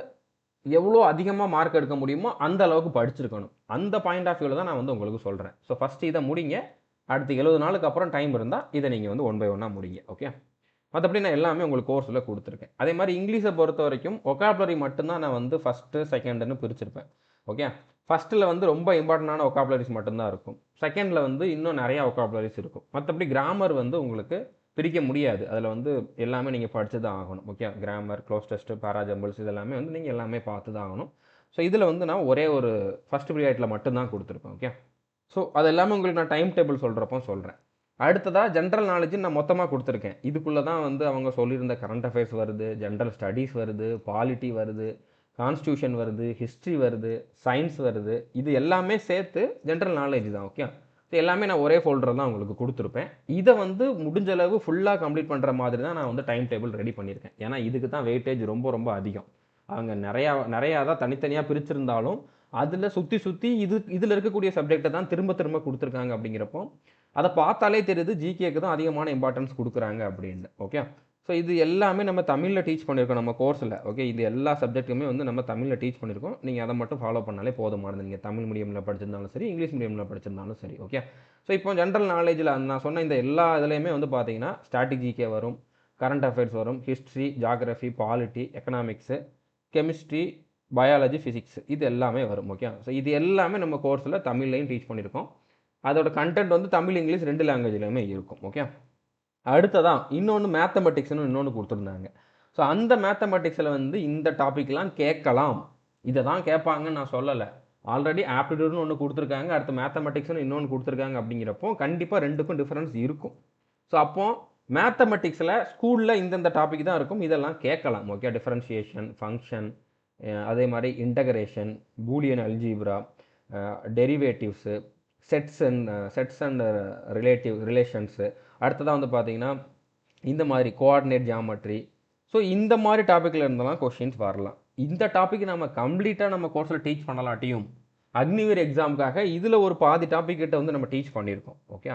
எவ்வளோ அதிகமாக மார்க் எடுக்க முடியுமோ அந்த அளவுக்கு படிச்சிருக்கணும். அந்த பாயிண்ட் ஆஃப் வியூவில் தான் நான் வந்து உங்களுக்கு சொல்கிறேன். ஸோ ஃபஸ்ட்டு இதை முடிங்க, அடுத்து 70 நாளுக்கு அப்புறம் டைம் இருந்தால் இதை நீங்கள் வந்து 1 by 1 முடிங்க. ஓகே, மற்றபடி நான் எல்லாமே உங்களுக்கு கோர்ஸில் கொடுத்துருக்கேன். அதே மாதிரி இங்கிலீஷை பொறுத்த வரைக்கும் ஒகாபுலரி மட்டும்தான் நான் வந்து ஃபஸ்ட்டு செகண்டுன்னு பிரிச்சிருப்பேன். ஓகே, ஃபஸ்ட்டில் வந்து ரொம்ப இம்பார்ட்டண்டான ஒகாபுலரிஸ் மட்டும்தான் இருக்கும். செகண்டில் வந்து இன்னும் நிறையா ஒகாபுலரிஸ் இருக்கும். மற்றபடி கிராமர் வந்து உங்களுக்கு பிரிக்க முடியாது. அதில் வந்து எல்லாமே நீங்கள் படித்து தான் ஆகணும். ஓகே, கிராமர், க்ளோஸ் டெஸ்ட்டு, பேராஜம்பிள்ஸ் இதெல்லாமே வந்து நீங்கள் எல்லாமே பார்த்து தான் ஆகணும். ஸோ இதில் வந்து நான் ஒரே ஒரு ஃபஸ்ட்டு பீரியடில் மட்டும்தான் கொடுத்துருப்பேன். ஓகே, ஸோ அது எல்லாமே உங்களுக்கு நான் டைம் டேபிள் சொல்கிறப்போ சொல்கிறேன். அடுத்ததாக ஜென்ரல் நாலேஜ் நான் மொத்தமாக கொடுத்துருக்கேன். இதுக்குள்ளே தான் வந்து அவங்க சொல்லியிருந்த கரண்ட் அஃபேர்ஸ் வருது, ஜென்ரல் ஸ்டடீஸ் வருது, பாலிட்டி வருது, கான்ஸ்டியூஷன் வருது, ஹிஸ்ட்ரி வருது, சயின்ஸ் வருது. இது எல்லாமே சேர்த்து ஜென்ரல் நாலேஜ் தான். ஓகே, எல்லாமே நான் ஒரே ஃபோல்டர் தான் உங்களுக்கு கொடுத்துருப்பேன். இதை வந்து முடிஞ்ச அளவு ஃபுல்லாக கம்ப்ளீட் பண்ணுற மாதிரி தான் நான் வந்து டைம் டேபிள் ரெடி பண்ணியிருக்கேன். ஏன்னா இதுக்கு தான் வெயிட்டேஜ் ரொம்ப ரொம்ப அதிகம். அவங்க நிறையா தான் தனித்தனியாக பிரிச்சிருந்தாலும் அதில் சுற்றி இதில் இருக்கக்கூடிய சப்ஜெக்டை தான் திரும்ப கொடுத்துருக்காங்க. அப்படிங்கிறப்போ அதை பார்த்தாலே தெரியுது ஜிகேக்கு தான் அதிகமான இம்பார்ட்டன்ஸ் கொடுக்குறாங்க அப்படின்னு. ஓகே, ஸோ இது எல்லாமே நம்ம தமிழில் டீச் பண்ணியிருக்கோம் நம்ம கோர்ஸில். ஓகே, இது எல்லா சப்ஜெக்ட்டுமே வந்து நம்ம தமிழில் டீச் பண்ணியிருக்கோம். நீங்கள் அதை மட்டும் ஃபாலோ பண்ணாலே போதுமானது. நீங்கள் தமிழ் மீடியமில் படிச்சிருந்தாலும் சரி, இங்கிலீஷ் மீடியமில் படிச்சிருந்தாலும் சரி. ஓகே, ஸோ இப்போ ஜென்ரல் நாலேஜில் நான் சொன்ன இந்த எல்லா இதுலேயுமே வந்து பார்த்தீங்கன்னா ஸ்டாட்டிக் ஜிகே வரும், கரண்ட் அஃபேர்ஸ் வரும், history, geography, polity, economics, chemistry, biology, physics இது எல்லாமே வரும். ஓகே, ஸோ இது எல்லாமே நம்ம கோர்ஸில் தமிழ்லையும் டீச் பண்ணியிருக்கோம். அதோட கண்டென்ட் வந்து தமிழ், இங்கிலீஷ் 2 லாங்குவேஜ்லையுமே இருக்கும். ஓகே, அடுத்ததான் இன்னொன்று மேத்தமெட்டிக்ஸ்னு இன்னொன்று கொடுத்துருந்தாங்க. ஸோ அந்த மேத்தமெட்டிக்ஸில் வந்து இந்த டாப்பிக்லாம் கேட்கலாம், இதை தான் கேட்பாங்கன்னு நான் சொல்லலை. ஆல்ரெடி ஆப்டிடியூட்னு ஒன்று கொடுத்துருக்காங்க, அடுத்து மேத்தமெட்டிக்ஸ்னு இன்னொன்று கொடுத்துருக்காங்க. அப்படிங்கிறப்போ கண்டிப்பாக 2க்கும் டிஃப்ரென்ஸ் இருக்கும். ஸோ அப்போது மேத்தமெட்டிக்ஸில் ஸ்கூலில் இந்தந்த டாபிக் தான் இருக்கும், இதெல்லாம் கேட்கலாம். ஓகே, டிஃப்ரென்ஷியேஷன், ஃபங்க்ஷன், அதே மாதிரி integration, Boolean algebra, derivatives, sets and relations, அடுத்ததாக வந்து பார்த்தீங்கன்னா இந்த மாதிரி கோஆர்டினேட் ஜியாமெட்ரி. ஸோ இந்த மாதிரி டாப்பிக்கில் இருந்தெல்லாம் கொஷின்ஸ் வரலாம். இந்த டாபிக் நம்ம கம்ப்ளீட்டாக நம்ம கோர்ஸில் டீச் பண்ணலாட்டியும் அக்னிவீர் எக்ஸாமுக்காக இதில் ஒரு பாதி டாபிக் கிட்ட வந்து நம்ம டீச் பண்ணியிருக்கோம். ஓகே,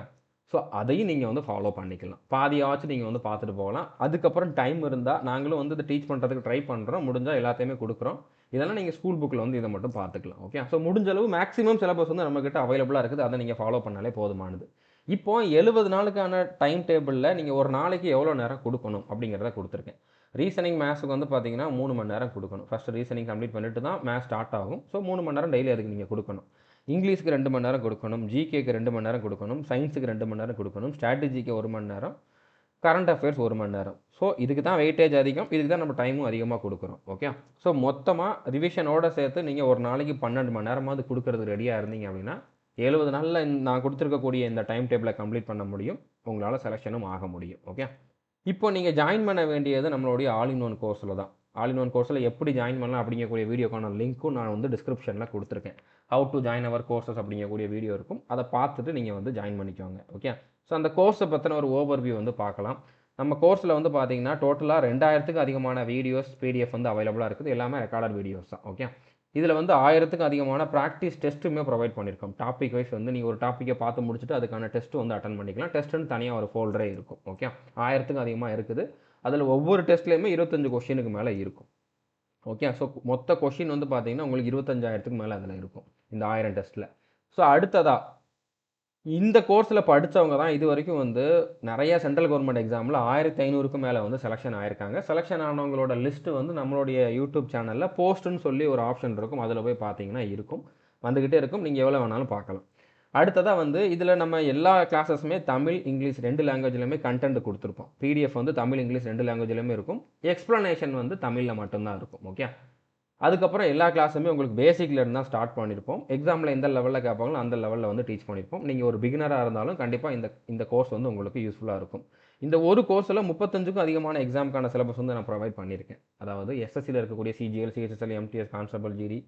ஸோ அதையும் நீங்கள் வந்து ஃபாலோ பண்ணிக்கலாம். பாதியாச்சும் நீங்கள் வந்து பார்த்துட்டு போகலாம். அதுக்கப்புறம் டைம் இருந்தால் நாங்களும் வந்து இதை டீச் பண்ணுறதுக்கு ட்ரை பண்ணுறோம். முடிஞ்சால் எல்லாத்தையுமே கொடுக்குறோம். இதெல்லாம் நீங்கள் ஸ்கூல் புக்கில் வந்து இதை மட்டும் பார்த்துக்கலாம். ஓகே, ஸோ முடிஞ்ச அளவு மேக்ஸிமம் சிலபஸ் வந்து நம்மக்கிட்ட அவைலபிளாக இருக்குது. அதை நீங்கள் ஃபாலோ பண்ணாலே போதுமானது. இப்போ 70 நாளுக்கான டைம் டேபிளில் நீங்கள் ஒரு நாளைக்கு எவ்வளோ நேரம் கொடுக்கணும் அப்படிங்கிறத கொடுத்துருக்கேன். ரீசனிங் மேத்ஸுக்கு வந்து பார்த்தீங்கன்னா 3 மணி நேரம் கொடுக்கணும். ஃபஸ்ட்டு ரீசனிங் கம்ப்ளீட் பண்ணிட்டு தான் மேத்ஸ் ஸ்டார்ட் ஆகும். ஸோ 3 மணி நேரம் டெய்லி அதுக்கு நீங்கள் கொடுக்கணும். இங்கிலீஷ்க்கு 2 மணி நேரம் கொடுக்கணும், ஜிகேக்கு 2 மணி நேரம் கொடுக்கணும், சயின்ஸுக்கு 2 மணி நேரம் கொடுக்கணும், ஸ்ட்ராட்டஜிக்கு 1 மணி நேரம், கரண்ட் அஃபேர்ஸ் 1 மணி நேரம். ஸோ இதுக்கு தான் வெயிட்டேஜ் அதிகம், இதுக்கு தான் நம்ம டைமும் அதிகமாக கொடுக்குறோம். ஓகே, ஸோ மொத்தமாக ரிவிஷனோடு சேர்த்து நீங்கள் ஒரு நாளைக்கு 12 மணி நேரமாவது கொடுக்கறது ரெடியாக இருந்தீங்க அப்படின்னா 70 நாளில் நான் கொடுத்துருக்கக்கூடிய இந்த டைம் டேபிளை கம்ப்ளீட் பண்ண முடியும். உங்களால் செலெக்ஷனும் ஆக முடியும். ஓகே, இப்போ நீங்கள் ஜாயின் பண்ண வேண்டியது நம்மளுடைய ஆல் இன் ஒன் கோர்ஸில் தான். ஆல் இன் ஒன் கோர்ஸில் எப்படி ஜாயின் பண்ணலாம் அப்படிங்கக்கூடிய வீடியோக்கான லிங்க்கும் நான் வந்து டிஸ்கிரிப்ஷனில் கொடுத்துருக்கேன். How to join our courses அப்படிங்கக்கூடிய வீடியோ இருக்கும். அதை பார்த்துட்டு நீங்கள் வந்து ஜாயின் பண்ணிக்கோங்க. ஓகே, ஸோ அந்த கோர்ஸை பற்றின ஒரு ஓவர்வியூ வந்து பார்க்கலாம். நம்ம கோர்ஸில் வந்து பார்த்தீங்கன்னா டோட்டலாக 2000க்கு அதிகமான வீடியோஸ், பிடிஎஃப் வந்து அவைலபிளாக இருக்குது. எல்லாமே ரெக்கார்டட் வீடியோஸ் தான். ஓகே, இதில் வந்து 1000க்கு அதிகமான ப்ராக்டிஸ் டெஸ்ட்டுமே ப்ரொவைட் பண்ணியிருக்கோம். டாபிக் வைஸ் வந்து நீங்கள் ஒரு டாப்பிக்கை பார்த்து முடிச்சுட்டு அதுக்கான டெஸ்ட்டு வந்து அட்டன் பண்ணிக்கலாம். டெஸ்ட்டுன்னு தனியாக ஒரு ஃபோல்டரே இருக்கும். ஓகே, 1000க்கு அதிகமாக இருக்குது. அதில் ஒவ்வொரு டெஸ்ட்லேயுமே 25 கொஷினுக்கு மேலே இருக்கும். ஓகே, ஸோ மொத்த கொஷின் வந்து பார்த்தீங்கன்னா உங்களுக்கு 25,000க்கு மேலே அதில் இருக்கும் இந்த 1000 டெஸ்ட்டில். ஸோ அடுத்ததாக இந்த கோர்ஸில் படித்தவங்க தான் இது வரைக்கும் வந்து நிறைய சென்ட்ரல் கவர்மெண்ட் எக்ஸாமில் 1500க்கும் மேலே வந்து செலெக்ஷன் ஆயிருக்காங்க. செலெக்ஷன் ஆனவங்களோட லிஸ்ட்டு வந்து நம்மளுடைய யூடியூப் சேனலில் போஸ்ட்டுன்னு சொல்லி ஒரு ஆப்ஷன் இருக்கும். அதில் போய் பார்த்தீங்கன்னா இருக்கும், வந்துக்கிட்டே இருக்கும். நீங்கள் எவ்வளோ வேணாலும் பார்க்கலாம். அடுத்ததாக வந்து இதில் நம்ம எல்லா கிளாஸஸுமே தமிழ், இங்கிலீஷ் 2 லாங்குவேஜ்லையுமே கண்டென்ட் கொடுத்துருப்போம். பிடிஎஃப் வந்து தமிழ், இங்கிலீஷ் 2 லாங்குவேஜ்லையுமே இருக்கும். எக்ஸ்ப்ளனேஷன் வந்து தமிழில் மட்டும்தான் இருக்கும். ஓகே, அதுக்கப்புறம் எல்லா கிளாஸுமே உங்களுக்கு பேசிக்ல இருந்து தான் ஸ்டார்ட் பண்ணியிருப்போம். எக்ஸாமில் எந்த லெவலில் கேட்பாங்களோ அந்த லெவலில் வந்து டீச் பண்ணியிருப்போம். நீங்கள் ஒரு பிகினராக இருந்தாலும் கண்டிப்பாக இந்த கோர்ஸ் வந்து உங்களுக்கு யூஸ்ஃபுல்லாக இருக்கும். இந்த ஒரு கோர்ஸில் 35க்கும் அதிகமான எக்ஸாமுக்கான சிலபஸ் வந்து நான் ப்ரொவைட் பண்ணியிருக்கேன். அதாவது எஸ்எஸ்சியில் இருக்கக்கூடிய CGL, CHSL, MTS, constable, GD,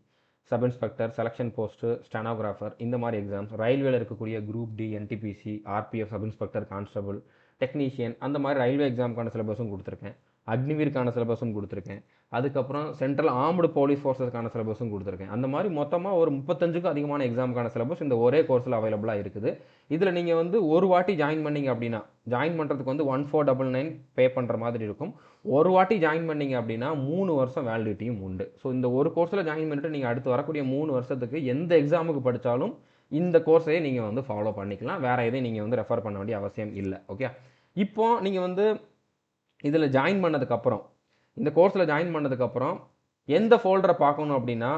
sub inspector, selection post, stenographer, இந்த மாதிரி எக்ஸாம்ஸ், ரயில்வேல இருக்கக்கூடிய group D, NTPC, RPF, sub inspector, constable, technician, அந்த மாதிரி ரயில்வே எக்ஸாமுக்கான சிலபஸும் கொடுத்துருக்கேன். அக்னிவீருக்கான சிலபஸும் கொடுத்துருக்கேன். அதுக்கப்புறம் சென்ட்ரல் ஆர்ம்டு போலீஸ் ஃபோர்ஸஸ்க்கான சிலபஸும் கொடுத்துருக்கேன். அந்த மாதிரி மொத்தமாக ஒரு 35க்கும் அதிகமான எக்ஸாமுக்கான சிலபஸ் இந்த ஒரே கோர்ஸில் அவைலபிளாக இருக்குது. இதில் நீங்கள் வந்து ஒரு வாட்டி ஜாயின் பண்ணிங்க அப்படின்னா, ஜாயின் பண்ணுறதுக்கு வந்து 1499 பே பண்ணுற மாதிரி இருக்கும். ஒரு வாட்டி ஜாயின் பண்ணிங்க அப்படின்னா 3 வருஷம் வேலிடிட்டியும் உண்டு. ஸோ இந்த ஒரு கோர்ஸில் ஜாயின் பண்ணிட்டு நீங்கள் அடுத்து வரக்கூடிய 3 வருஷத்துக்கு எந்த எக்ஸாமுக்கு படித்தாலும் இந்த கோர்ஸையே நீங்கள் வந்து ஃபாலோ பண்ணிக்கலாம். வேறு எதையும் நீங்கள் வந்து ரெஃபர் பண்ண வேண்டிய அவசியம் இல்லை. ஓகே, இப்போ நீங்கள் வந்து இதில் ஜாயின் பண்ணதுக்கப்புறம், இந்த கோர்ஸில் ஜாயின் பண்ணதுக்கப்புறம் எந்த ஃபோல்டரை பார்க்கணும் அப்படின்னா,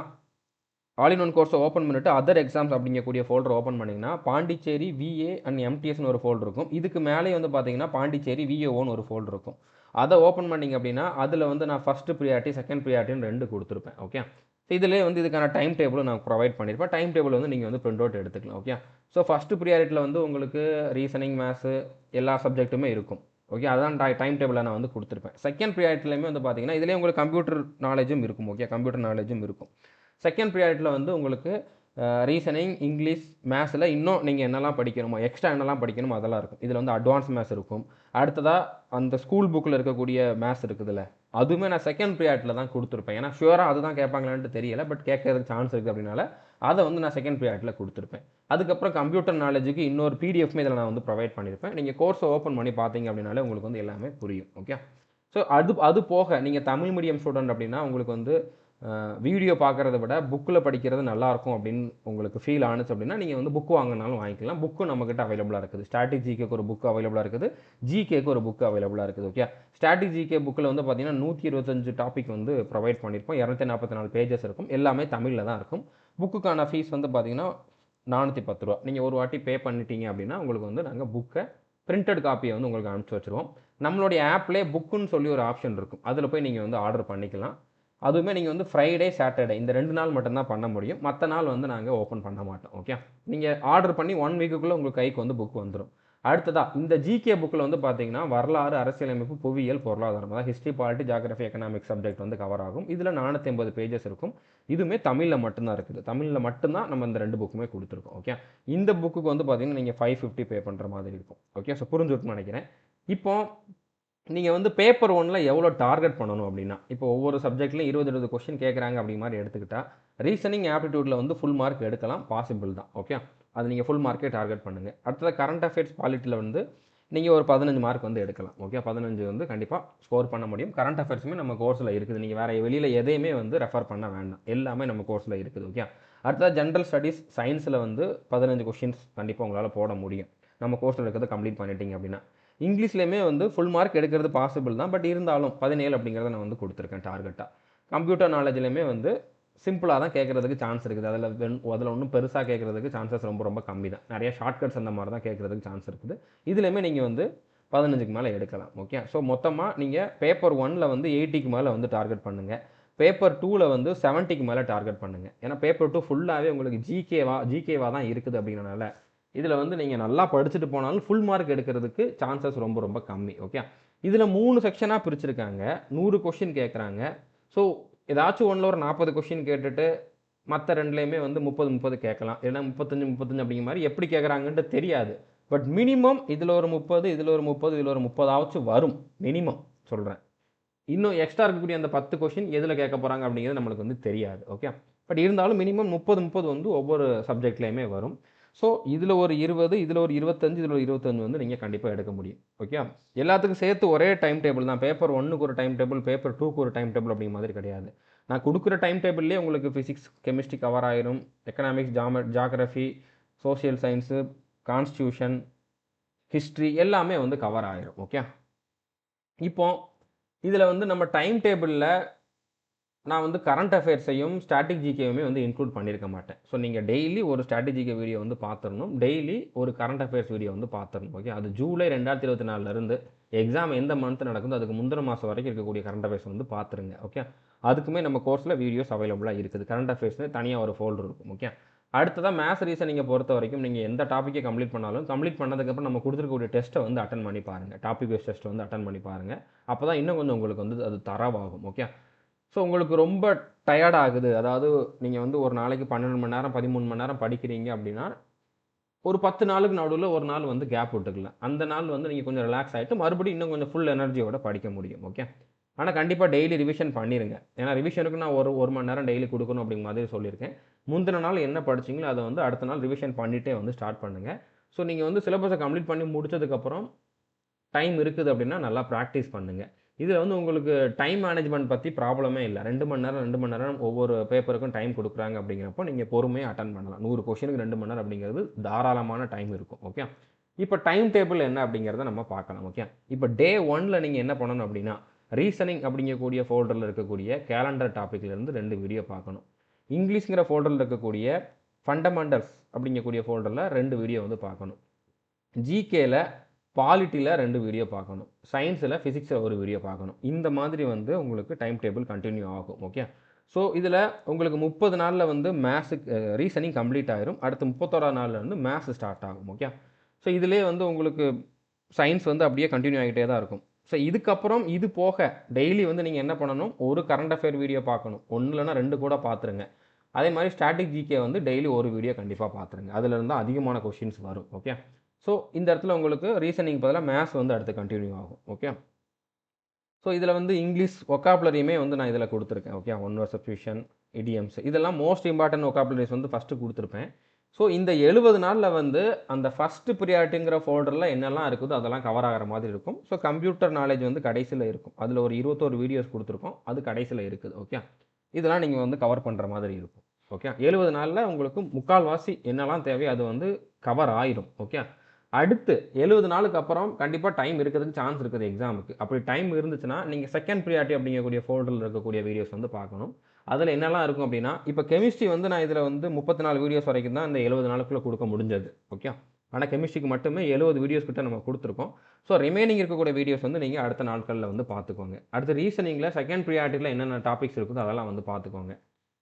ஆல் இன் ஒன் கோர்ஸை ஓப்பன் பண்ணிவிட்டு அதர் எக்ஸாம்ஸ் அப்படிங்கக்கூடிய ஃபோல்டர் ஓப்பன் பண்ணிங்கன்னா பாண்டிச்சேரி விஏ அண்ட் எம்டிஎஸ்னு ஒரு ஃபோல்டர் இருக்கும். இதுக்கு மேலே வந்து பார்த்தீங்கன்னா பாண்டிச்சேரி விஏஓன்னு ஒரு ஃபோல்டர் இருக்கும். அதை ஓப்பன் பண்ணிங்க அப்படின்னா அதில் வந்து நான் ஃபஸ்ட்டு ப்ரியாரிட்டி, செகண்ட் ப்ரியாரிட்டின்னு 2 கொடுத்துருப்பேன். ஓகே, இதிலே வந்து இதுக்கான டைம் டேபிளும் நான் ப்ரொவைட் பண்ணியிருப்பேன். டைம் டேபிள் வந்து நீங்கள் வந்து பிரிண்ட் அவுட் எடுத்துக்கலாம். ஓகே, ஸோ ஃபஸ்ட்டு ப்ரியாரிட்டியில் வந்து உங்களுக்கு ரீசனிங், மேத்ஸு எல்லா சப்ஜெக்ட்டுமே இருக்கும். ஓகே, அதான் டைம் டேபிளில் நான் வந்து கொடுத்துருப்பேன். செகண்ட் ப்ரியாரிட்டிலையுமே வந்து பார்த்தீங்கன்னா இதிலே உங்களுக்கு கம்ப்யூட்டர் நாலேஜும் இருக்கும். ஓகே, கம்ப்யூட்டர் நாலேஜும் இருக்கும். செகண்ட் ப்ரியாரிட்டியில் வந்து உங்களுக்கு ரீசனிங், இங்கிலீஷ், மேத்ஸில் இன்னும் நீங்கள் என்னெல்லாம் படிக்கணுமோ, எக்ஸ்ட்ரா என்னெல்லாம் படிக்கணுமோ அதெல்லாம் இருக்கும். இதில் வந்து அட்வான்ஸ் மேத்ஸ் இருக்கும். அடுத்ததாக அந்த ஸ்கூல் புக்கில் இருக்கக்கூடிய மேத்ஸ் இருக்குதுல்ல, அதுவுமே நான் செகண்ட் ப்ரியாரிட்டியில் தான் கொடுத்துருப்பேன். ஏன்னா ஷுவராக அதுதான் கேட்பாங்களான்ட்டு தெரியல, பட் கேட்கறதுக்கு சான்ஸ் இருக்குது அப்படின்னால அதை வந்து நான் செகண்ட் ப்ரியாரிட்டியில் கொடுத்துருப்பேன். அதுக்கப்புறம் கம்ப்யூட்டர் நாலேஜுக்கு இன்னொரு பிடிஎஃப்மே இதில் நான் வந்து ப்ரொவைட் பண்ணியிருப்பேன். நீங்கள் கோர்ஸை ஓப்பன் பண்ணி பார்த்தீங்க அப்படின்னாலே உங்களுக்கு வந்து எல்லாமே புரியும். ஓகே, ஸோ அது போக நீங்கள் தமிழ் மீடியம் ஸ்டூடெண்ட் அப்படின்னா உங்களுக்கு வந்து வீடியோ பார்க்குறத விட புக்கில் படிக்கிறது நல்லாயிருக்கும் அப்படின்னு உங்களுக்கு ஃபீல் ஆனுச்சு அப்படின்னா நீங்கள் வந்து புக் வாங்கினாலும் வாங்கிக்கலாம். புக்கு நம்மக்கிட்ட அவைலபிளாக இருக்குது. ஸ்ட்ராட்டஜிக்கு ஒரு புக் அவைலபிளாக இருக்குது, ஜிகேக்கு ஒரு புக் அவைலபிளாக இருக்குது. ஓகே, ஸ்ட்ராட்டஜிகே புக்கில் வந்து பார்த்தீங்கன்னா 125 டாபிக் வந்து ப்ரொவைட் பண்ணியிருப்போம். 244 பேஜஸ் இருக்கும். எல்லாமே தமிழில் தான் இருக்கும். புக்குக்கான ஃபீஸ் வந்து பார்த்தீங்கன்னா 410 ரூபா. நீங்கள் ஒரு வாட்டி பே பண்ணிட்டீங்க அப்படின்னா உங்களுக்கு வந்து நாங்கள் புக்கை பிரிண்டட் காப்பியை வந்து உங்களுக்கு அனுப்பிச்சி வச்சுருவோம். நம்மளுடைய ஆப்லேயே புக்குன்னு சொல்லி ஒரு ஆப்ஷன் இருக்கும். அதில் போய் நீங்கள் வந்து ஆர்டர் பண்ணிக்கலாம். அதுவுமே நீங்கள் வந்து ஃப்ரைடே, சாட்டர்டே இந்த 2 நாள் மட்டும்தான் பண்ண முடியும். மற்ற நாள் வந்து நாங்கள் ஓப்பன் பண்ண மாட்டோம். ஓகே, நீங்கள் ஆர்டர் பண்ணி 1 வீக்குள்ளே உங்கள் கைக்கு வந்து புக் வந்துடும். அடுத்ததாக இந்த ஜிகே புக்கில் வந்து பார்த்தீங்கன்னா வரலாறு, அரசியலமைப்பு, புவியியல், பொருளாதாரம், அதாவது history, polity, geography, economic subject வந்து கவர் ஆகும். இதில் 450 பேஜஸ் இருக்கும். இதுவுமே தமிழில் மட்டும்தான் இருக்குது. தமிழில் மட்டும்தான் நம்ம இந்த 2 புக்குமே கொடுத்துருக்கோம். ஓகே, இந்த புக்குக்கு வந்து பார்த்தீங்கன்னா நீங்கள் 550 பே பண்ணுற மாதிரி இருக்கும். ஓகே, ஸோ புரிஞ்சுட்டுன்னு நினைக்கிறேன். இப்போ நீங்கள் வந்து பேப்பர் 1ல் எவ்வளோ டார்கெட் பண்ணணும் அப்படின்னா, இப்போ ஒவ்வொரு சப்ஜெக்ட்லையும் 20 கொஸ்டின் கேட்குறாங்க அப்படி மாதிரி எடுத்துக்கிட்டால் ரீசனிங், ஆப்டிடியூடில் வந்து ஃபுல் மார்க் எடுக்கலாம், பாசிபிள் தான். ஓகே, அது நீங்கள் ஃபுல் மார்க்கே டார்கெட் பண்ணுங்கள். அடுத்தது கரண்ட் அஃபேர்ஸ், பாலிட்டியில் வந்து நீங்கள் ஒரு 15 மார்க் வந்து எடுக்கலாம். ஓகே, 15 வந்து கண்டிப்பாக ஸ்கோர் பண்ண முடியும். கரண்ட் அஃபேர்ஸுமே நம்ம கோர்ஸில் இருக்குது. நீங்கள் வேறு வெளியில் எதையுமே வந்து ரெஃபர் பண்ண வேண்டாம், எல்லாமே நம்ம கோர்ஸில் இருக்குது. ஓகே, அடுத்தது ஜென்ரல் ஸ்டடீஸ், சயின்ஸில் வந்து 15 கொஷின்ஸ் கண்டிப்பாக உங்களால் போட முடியும் நம்ம கோர்ஸில் இருக்கிறத கம்ப்ளீட் பண்ணிட்டீங்க அப்படின்னா. இங்கிலீஷ்லேயுமே வந்து ஃபுல் மார்க் எடுக்கிறது பாசிபிள் தான், பட் இருந்தாலும் 17 அப்படிங்கிறத நான் வந்து கொடுத்துருக்கேன் டார்கெட்டாக. கம்ப்யூட்டர் நாலேஜ்லையுமே வந்து சிம்பிளாக தான் கேட்குறதுக்கு சான்ஸ் இருக்குது. அதில் ஒன்றும் பெருசாக கேட்குறதுக்கு சான்சஸ் ரொம்ப ரொம்ப கம்மி தான். நிறைய ஷார்ட்கட்ஸ் அந்த மாதிரி தான் கேட்குறதுக்கு சான்ஸ் இருக்குது. இதுலையுமே நீங்கள் வந்து 15க்கு மேலே எடுக்கலாம். ஓகே, ஸோ மொத்தமாக நீங்கள் பேப்பர் 1ல் வந்து 80க்கு மேலே வந்து டார்கெட் பண்ணுங்கள். பேப்பர் 2ல் வந்து 70க்கு மேலே டார்கெட் பண்ணுங்கள். ஏன்னா பேப்பர் 2 ஃபுல்லாகவே உங்களுக்கு ஜிகேவாக தான் இருக்குது அப்படிங்கிறனால இதில் வந்து நீங்கள் நல்லா படிச்சுட்டு போனாலும் ஃபுல் மார்க் எடுக்கிறதுக்கு சான்சஸ் ரொம்ப ரொம்ப கம்மி. ஓகே, இதில் 3 செக்ஷனாக பிரிச்சுருக்காங்க. 100 கொஷின் கேட்குறாங்க. ஸோ ஏதாச்சும் ஒன்றில் ஒரு 40 கொஷின் கேட்டுட்டு மற்ற 2லேயுமே வந்து 30 கேட்கலாம். ஏன்னா 35 அப்படிங்கிற மாதிரி எப்படி கேட்குறாங்கன்ட்டு தெரியாது. பட் மினிமம் இதில் ஒரு 30, இதில் ஒரு 30, இதில் ஒரு 30 வரும் மினிமம் சொல்கிறேன். இன்னும் எக்ஸ்ட்ரா இருக்கக்கூடிய அந்த 10 கொஷின் எதில் கேட்க போகிறாங்க அப்படிங்கிறது நம்மளுக்கு வந்து தெரியாது. ஓகே, பட் இருந்தாலும் மினிமம் 30 வந்து ஒவ்வொரு சப்ஜெக்ட்லேயுமே வரும். ஸோ இதில் ஒரு 20, இதில் ஒரு 25, இதில் ஒரு 25 வந்து நீங்கள் கண்டிப்பாக எடுக்க முடியும். ஓகே, எல்லாத்துக்கும் சேர்த்து ஒரே டைம் டேபிள் தான். பேப்பர் 1க்கு ஒரு டைம் டேபிள், பேப்பர் 2க்கு ஒரு டைம் டேபிள் அப்படிங்கிற மாதிரி கிடையாது. நான் கொடுக்குற டைம் டேபிள்லேயே உங்களுக்கு ஃபிசிக்ஸ், கெமிஸ்ட்ரி கவர் ஆயிரும், economics, geography, social science, constitution, history எல்லாமே வந்து கவர் ஆயிரும். ஓகே, இப்போ இதில் வந்து நம்ம டைம் டேபிளில் நான் வந்து கரண்ட் அஃபேர்ஸையும் ஸ்டாட்டிக் ஜிகேவுமே வந்து இன்க்ளூட் பண்ணியிருக்க மாட்டேன். ஸோ நீங்கள் டெய்லி ஒரு ஸ்டாட்டிக் ஜிகே வீடியோ வந்து பார்த்துடணும், டெய்லி ஒரு கரண்ட் அஃபேர்ஸ் வீடியோ வந்து பார்த்துடணும். ஓகே, அது ஜூலை 2024 எக்ஸாம் எந்த மந்த் நடக்குதோ அதுக்கு முந்தின மாதம் வரைக்கும் இருக்கக்கூடிய கரண்ட் அஃபேர்ஸ் வந்து பார்த்துருங்க. ஓகே, அதுக்குமே நம்ம கோர்ஸில் வீடியோஸ் அவைலபிளாக இருக்குது. கரண்ட் அஃபேர்ஸ்னு தனியாக ஒரு ஃபோல்டர் இருக்கும். ஓகே, அடுத்ததாக மேத்ஸ் ரீசனிங்கை பொறுத்த வரைக்கும் நீங்கள் எந்த டாப்பிக்கை கம்ப்ளீட் பண்ணாலும் கம்ப்ளீட் பண்ணதுக்கப்புறம் நம்ம கொடுத்துருக்கக்கூடிய டெஸ்ட்டை வந்து அட்டன் பண்ணி பாருங்கள். டாபிக் பேஸ்ட் டெஸ்ட் வந்து அட்டன் பண்ணி பாருங்கள். அப்போ தான் இன்னும் கொஞ்சம் உங்களுக்கு வந்து அது தரவாகும். ஓகே, ஸோ உங்களுக்கு ரொம்ப டயர்ட் ஆகுது, அதாவது நீங்கள் வந்து ஒரு நாளைக்கு 12 மணி நேரம் 13 மணி நேரம் படிக்கிறீங்க அப்படின்னா ஒரு 10 நாளுக்கு நடுவில் ஒரு நாள் வந்து கேப் விட்டுக்கலாம். அந்த நாள் வந்து நீங்கள் கொஞ்சம் ரிலாக்ஸ் ஆகிட்டு மறுபடியும் இன்னும் கொஞ்சம் ஃபுல் எனர்ஜியோட படிக்க முடியும். ஓகே, ஆனால் கண்டிப்பாக டெய்லி ரிவிஷன் பண்ணிடுங்க. ஏன்னா ரிவிஷனுக்கு நான் ஒரு மணி நேரம் டெய்லி கொடுக்கணும் அப்படிங்கிற மாதிரி சொல்லியிருக்கேன். முந்தின நாள் என்ன படிச்சிங்களோ அதை வந்து அடுத்த நாள் ரிவிஷன் பண்ணிகிட்டே வந்து ஸ்டார்ட் பண்ணுங்கள். ஸோ நீங்கள் வந்து சிலபஸை கம்ப்ளீட் பண்ணி முடிச்சதுக்கப்புறம் டைம் இருக்குது அப்படின்னா நல்லா ப்ராக்டிஸ் பண்ணுங்கள். இதில் வந்து உங்களுக்கு டைம் மேனேஜ்மெண்ட் பற்றி ப்ராப்ளமே இல்லை. 2 மணி நேரம் ஒவ்வொரு பேப்பருக்கும் டைம் கொடுக்குறாங்க அப்படிங்கிறப்போ நீங்கள் பொறுமையாக அட்டன் பண்ணலாம். 100 கொஷனுக்கு 2 மணி நேரம் அப்படிங்கிறது தாராளமான டைம் இருக்கும். ஓகே, இப்போ டைம் டேபிள் என்ன அப்படிங்கிறத நம்ம பார்க்கலாம். ஓகே, இப்போ டே 1ல் நீங்கள் என்ன பண்ணணும் அப்படின்னா ரீசனிங் அப்படிங்கக்கூடிய ஃபோல்டரில் இருக்கக்கூடிய கேலண்டர் டாப்பிக்லேருந்து 2 வீடியோ பார்க்கணும். இங்கிலீஷ்ங்கிற ஃபோல்டரில் இருக்கக்கூடிய ஃபண்டமெண்டல்ஸ் அப்படிங்கக்கூடிய ஃபோல்டரில் 2 வீடியோ வந்து பார்க்கணும். ஜிகேல பாலிட்டியில் 2 வீடியோ பார்க்கணும். சயின்ஸில் ஃபிசிக்ஸில் ஒரு வீடியோ பார்க்கணும். இந்த மாதிரி வந்து உங்களுக்கு டைம் டேபிள் கண்டினியூ ஆகும். ஓகே, ஸோ இதில் உங்களுக்கு 30 நாளில் வந்து மேத்ஸுக்கு ரீசனிங் கம்ப்ளீட் ஆயிரும். அடுத்து 31ஆம் நாளில் வந்து மேத்ஸ் ஸ்டார்ட் ஆகும். ஓகே, ஸோ இதிலே வந்து உங்களுக்கு சயின்ஸ் வந்து அப்படியே கண்டினியூ ஆகிட்டே தான் இருக்கும். ஸோ இதுக்கப்புறம் இது போக டெய்லி வந்து நீங்கள் என்ன பண்ணணும், ஒரு கரண்ட் அஃபேர் வீடியோ பார்க்கணும். 1 இல்லைனா 2 கூட பார்த்துருங்க. அதே மாதிரி ஸ்டாட்டிக் ஜிகே வந்து டெய்லி ஒரு வீடியோ கண்டிப்பாக பார்த்துருங்க. அதில் இருந்தால் அதிகமான கொஷின்ஸ் வரும். ஓகே, ஸோ இந்த இடத்துல உங்களுக்கு ரீசனிங் பதிலாக மேத்ஸ் வந்து அடுத்து கண்டினியூ ஆகும். ஓகே, ஸோ இதில் வந்து இங்கிலீஷ் ஒக்காபுலரியுமே வந்து நான் இதில் கொடுத்துருக்கேன். Okay, one word substitution, idioms இதெல்லாம் மோஸ்ட் இம்பார்ட்டன்ட் ஒக்காபுலரிஸ் வந்து ஃபஸ்ட்டு கொடுத்துருப்பேன். ஸோ இந்த 70 நாளில் வந்து அந்த ஃபஸ்ட்டு ப்ரியாரிட்டிங்கிற ஃபோல்டரில் என்னெல்லாம் இருக்குதோ அதெல்லாம் கவர் ஆகிற மாதிரி இருக்கும். ஸோ கம்ப்யூட்டர் நாலேஜ் வந்து கடைசியில் இருக்கும். அதில் ஒரு 21 வீடியோஸ் கொடுத்துருக்கோம், அது கடைசியில் இருக்குது. ஓகே, இதெல்லாம் நீங்கள் வந்து கவர் பண்ணுற மாதிரி இருக்கும். ஓகே, 70 நாளில் உங்களுக்கு முக்கால்வாசி என்னெல்லாம் தேவையோ அது வந்து கவர் ஆயிரும். ஓகே, அடுத்து 70 நாளுக்கு அப்புறம் கண்டிப்பாக டைம் இருக்கிறதுக்கு சான்ஸ் இருக்குது எக்ஸாமுக்கு. அப்படி டைம் இருந்துச்சுன்னா நீங்கள் செகண்ட் ப்ரியாரிட்டி அப்படிங்கக்கூடிய ஃபோல்டரில் இருக்கக்கூடிய வீடியோஸ் வந்து பார்க்கணும். அதில் என்னெல்லாம் இருக்கும் அப்படின்னா இப்போ கெமிஸ்ட்ரி வந்து நான் இதில் வந்து 34 வீடியோஸ் வரைக்கும் தான் இந்த 70 நாளுக்குள்ளே கொடுக்க முடிஞ்சது. ஓகே, ஆனால் கெமிஸ்ட்ரிக்கு மட்டுமே 70 வீடியோஸ் கிட்ட நம்ம கொடுத்துருக்கோம். ஸோ ரிமைனிங் இருக்கக்கூடிய வீடியோஸ் வந்து நீங்கள் அடுத்த நாட்களில் வந்து பார்த்துக்கோங்க. அடுத்து ரீசனிங்கில் செகண்ட் ப்ரியாரிட்டியில் என்னென்ன டாபிக்ஸ் இருக்குதோ அதெல்லாம் வந்து பார்த்துக்கோங்க.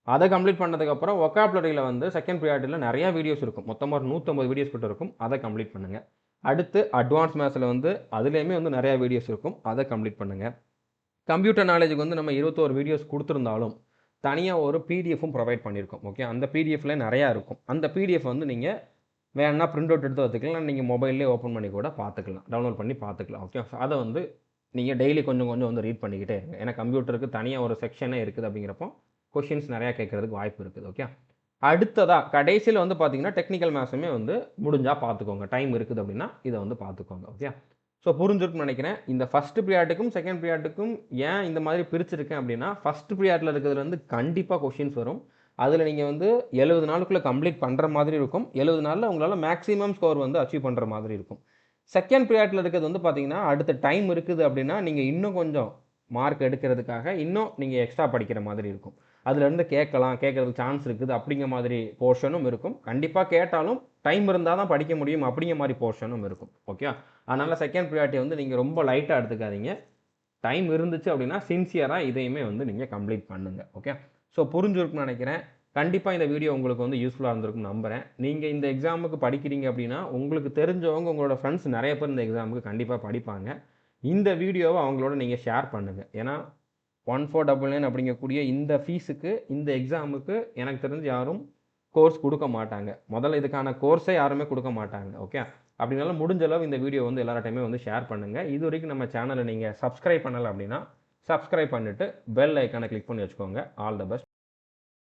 அதை கம்ப்ளீட் பண்ணதுக்கப்புறம் ஒக்காபுலரியில் வந்து செகண்ட் ப்ரியாரிட்டியில் நிறையா வீடியோஸ் இருக்கும். மொத்தமாக ஒரு 150 வீடியோஸ் கிட்ட இருக்கும். அதை கம்ப்ளீட் பண்ணுங்கள். அடுத்து அட்வான்ஸ் மேத்ஸில் வந்து அதுலேயுமே வந்து நிறையா வீடியோஸ் இருக்கும். அதை கம்ப்ளீட் பண்ணுங்கள். கம்ப்யூட்டர் நாலேஜுக்கு வந்து நம்ம 21 வீடியோஸ் கொடுத்துருந்தாலும் தனியாக ஒரு பிடிஎஃப்பும் ப்ரொவைட் பண்ணியிருக்கோம். ஓகே, அந்த பிடிஎஃப்ல நிறையா இருக்கும். அந்த பிடிஎஃப் வந்து நீங்கள் வேணா பிரிண்ட் அவுட் எடுத்து வச்சுக்கலாம், நீங்கள் மொபைல்லே ஓப்பன் பண்ணி கூட பார்த்துக்கலாம், டவுன்லோட் பண்ணி பார்த்துக்கலாம். ஓகே, அதை வந்து நீங்கள் டெய்லி கொஞ்சம் கொஞ்சம் வந்து ரீட் பண்ணிக்கிட்டே இருங்க. ஏன்னா கம்ப்யூட்டருக்கு தனியாக ஒரு செக்ஷனே இருக்குது அப்படிங்கிறப்போ கொஷின்ஸ் நிறையா கேட்குறதுக்கு வாய்ப்பு இருக்குது. ஓகே, அடுத்ததாக கடைசியில் வந்து பார்த்தீங்கன்னா டெக்னிக்கல் மேத்ஸுமே வந்து முடிஞ்சால் பார்த்துக்கோங்க. டைம் இருக்குது அப்படின்னா இதை வந்து பார்த்துக்கோங்க. ஓகே, ஸோ புரிஞ்சிருக்குன்னு நினைக்கிறேன். இந்த ஃபஸ்ட்டு ப்ரியாரிட்டிக்கும் செகண்ட் ப்ரியாரிட்டிக்கும் ஏன் இந்த மாதிரி பிரிச்சிருக்கேன் அப்படின்னா ஃபஸ்ட்டு ப்ரியாரிட்டியில் இருக்கிறதுல வந்து கண்டிப்பாக கொஷின்ஸ் வரும். அதில் நீங்கள் வந்து 70 நாளுக்குள்ளே கம்ப்ளீட் பண்ணுற மாதிரி இருக்கும். 70 நாளில் உங்களால் மேக்ஸிமம் ஸ்கோர் வந்து அச்சீவ் பண்ணுற மாதிரி இருக்கும். செகண்ட் ப்ரியாரிட்டியில் இருக்கிறது வந்து பார்த்தீங்கன்னா அடுத்த டைம் இருக்குது அப்படின்னா நீங்கள் இன்னும் கொஞ்சம் மார்க் எடுக்கிறதுக்காக இன்னும் நீங்கள் எக்ஸ்ட்ரா படிக்கிற மாதிரி இருக்கும். அதுலேருந்து கேட்கறதுக்கு சான்ஸ் இருக்குது அப்படிங்கிற மாதிரி போர்ஷனும் இருக்கும். கண்டிப்பாக கேட்டாலும் டைம் இருந்தால் தான் படிக்க முடியும் அப்படிங்கிற மாதிரி போர்ஷனும் இருக்கும். ஓகே, அதனால் செகண்ட் ப்ரியாரிட்டி வந்து நீங்கள் ரொம்ப லைட்டாக எடுத்துக்காதீங்க. டைம் இருந்துச்சு அப்படின்னா சின்சியராக இதையுமே வந்து நீங்கள் கம்ப்ளீட் பண்ணுங்கள். ஓகே, ஸோ புரிஞ்சிருக்குன்னு நினைக்கிறேன். கண்டிப்பாக இந்த வீடியோ உங்களுக்கு வந்து யூஸ்ஃபுல்லாக இருந்திருக்குன்னு நம்புகிறேன். நீங்கள் இந்த எக்ஸாமுக்கு படிக்கிறீங்க அப்படின்னா உங்களுக்கு தெரிஞ்சவங்க உங்களோட ஃப்ரெண்ட்ஸ் நிறைய பேர் இந்த எக்ஸாமுக்கு கண்டிப்பாக படிப்பாங்க. இந்த வீடியோவை அவங்களோட நீங்கள் ஷேர் பண்ணுங்கள். ஏன்னா 1499 அப்படிங்கக்கூடிய இந்த ஃபீஸுக்கு இந்த எக்ஸாமுக்கு எனக்கு தெரிஞ்சு யாரும் கோர்ஸ் கொடுக்க மாட்டாங்க. முதல்ல இதுக்கான கோர்ஸே யாருமே கொடுக்க மாட்டாங்க. ஓகே, அப்படினால முடிஞ்ச அளவு இந்த வீடியோ வந்து எல்லார்ட்டையுமே வந்து ஷேர் பண்ணுங்கள். இது வரைக்கும் நம்ம சேனலை நீங்கள் சப்ஸ்கிரைப் பண்ணலை அப்படின்னா சப்ஸ்கிரைப் பண்ணிவிட்டு பெல் ஐக்கானை கிளிக் பண்ணி வச்சுக்கோங்க. All the best.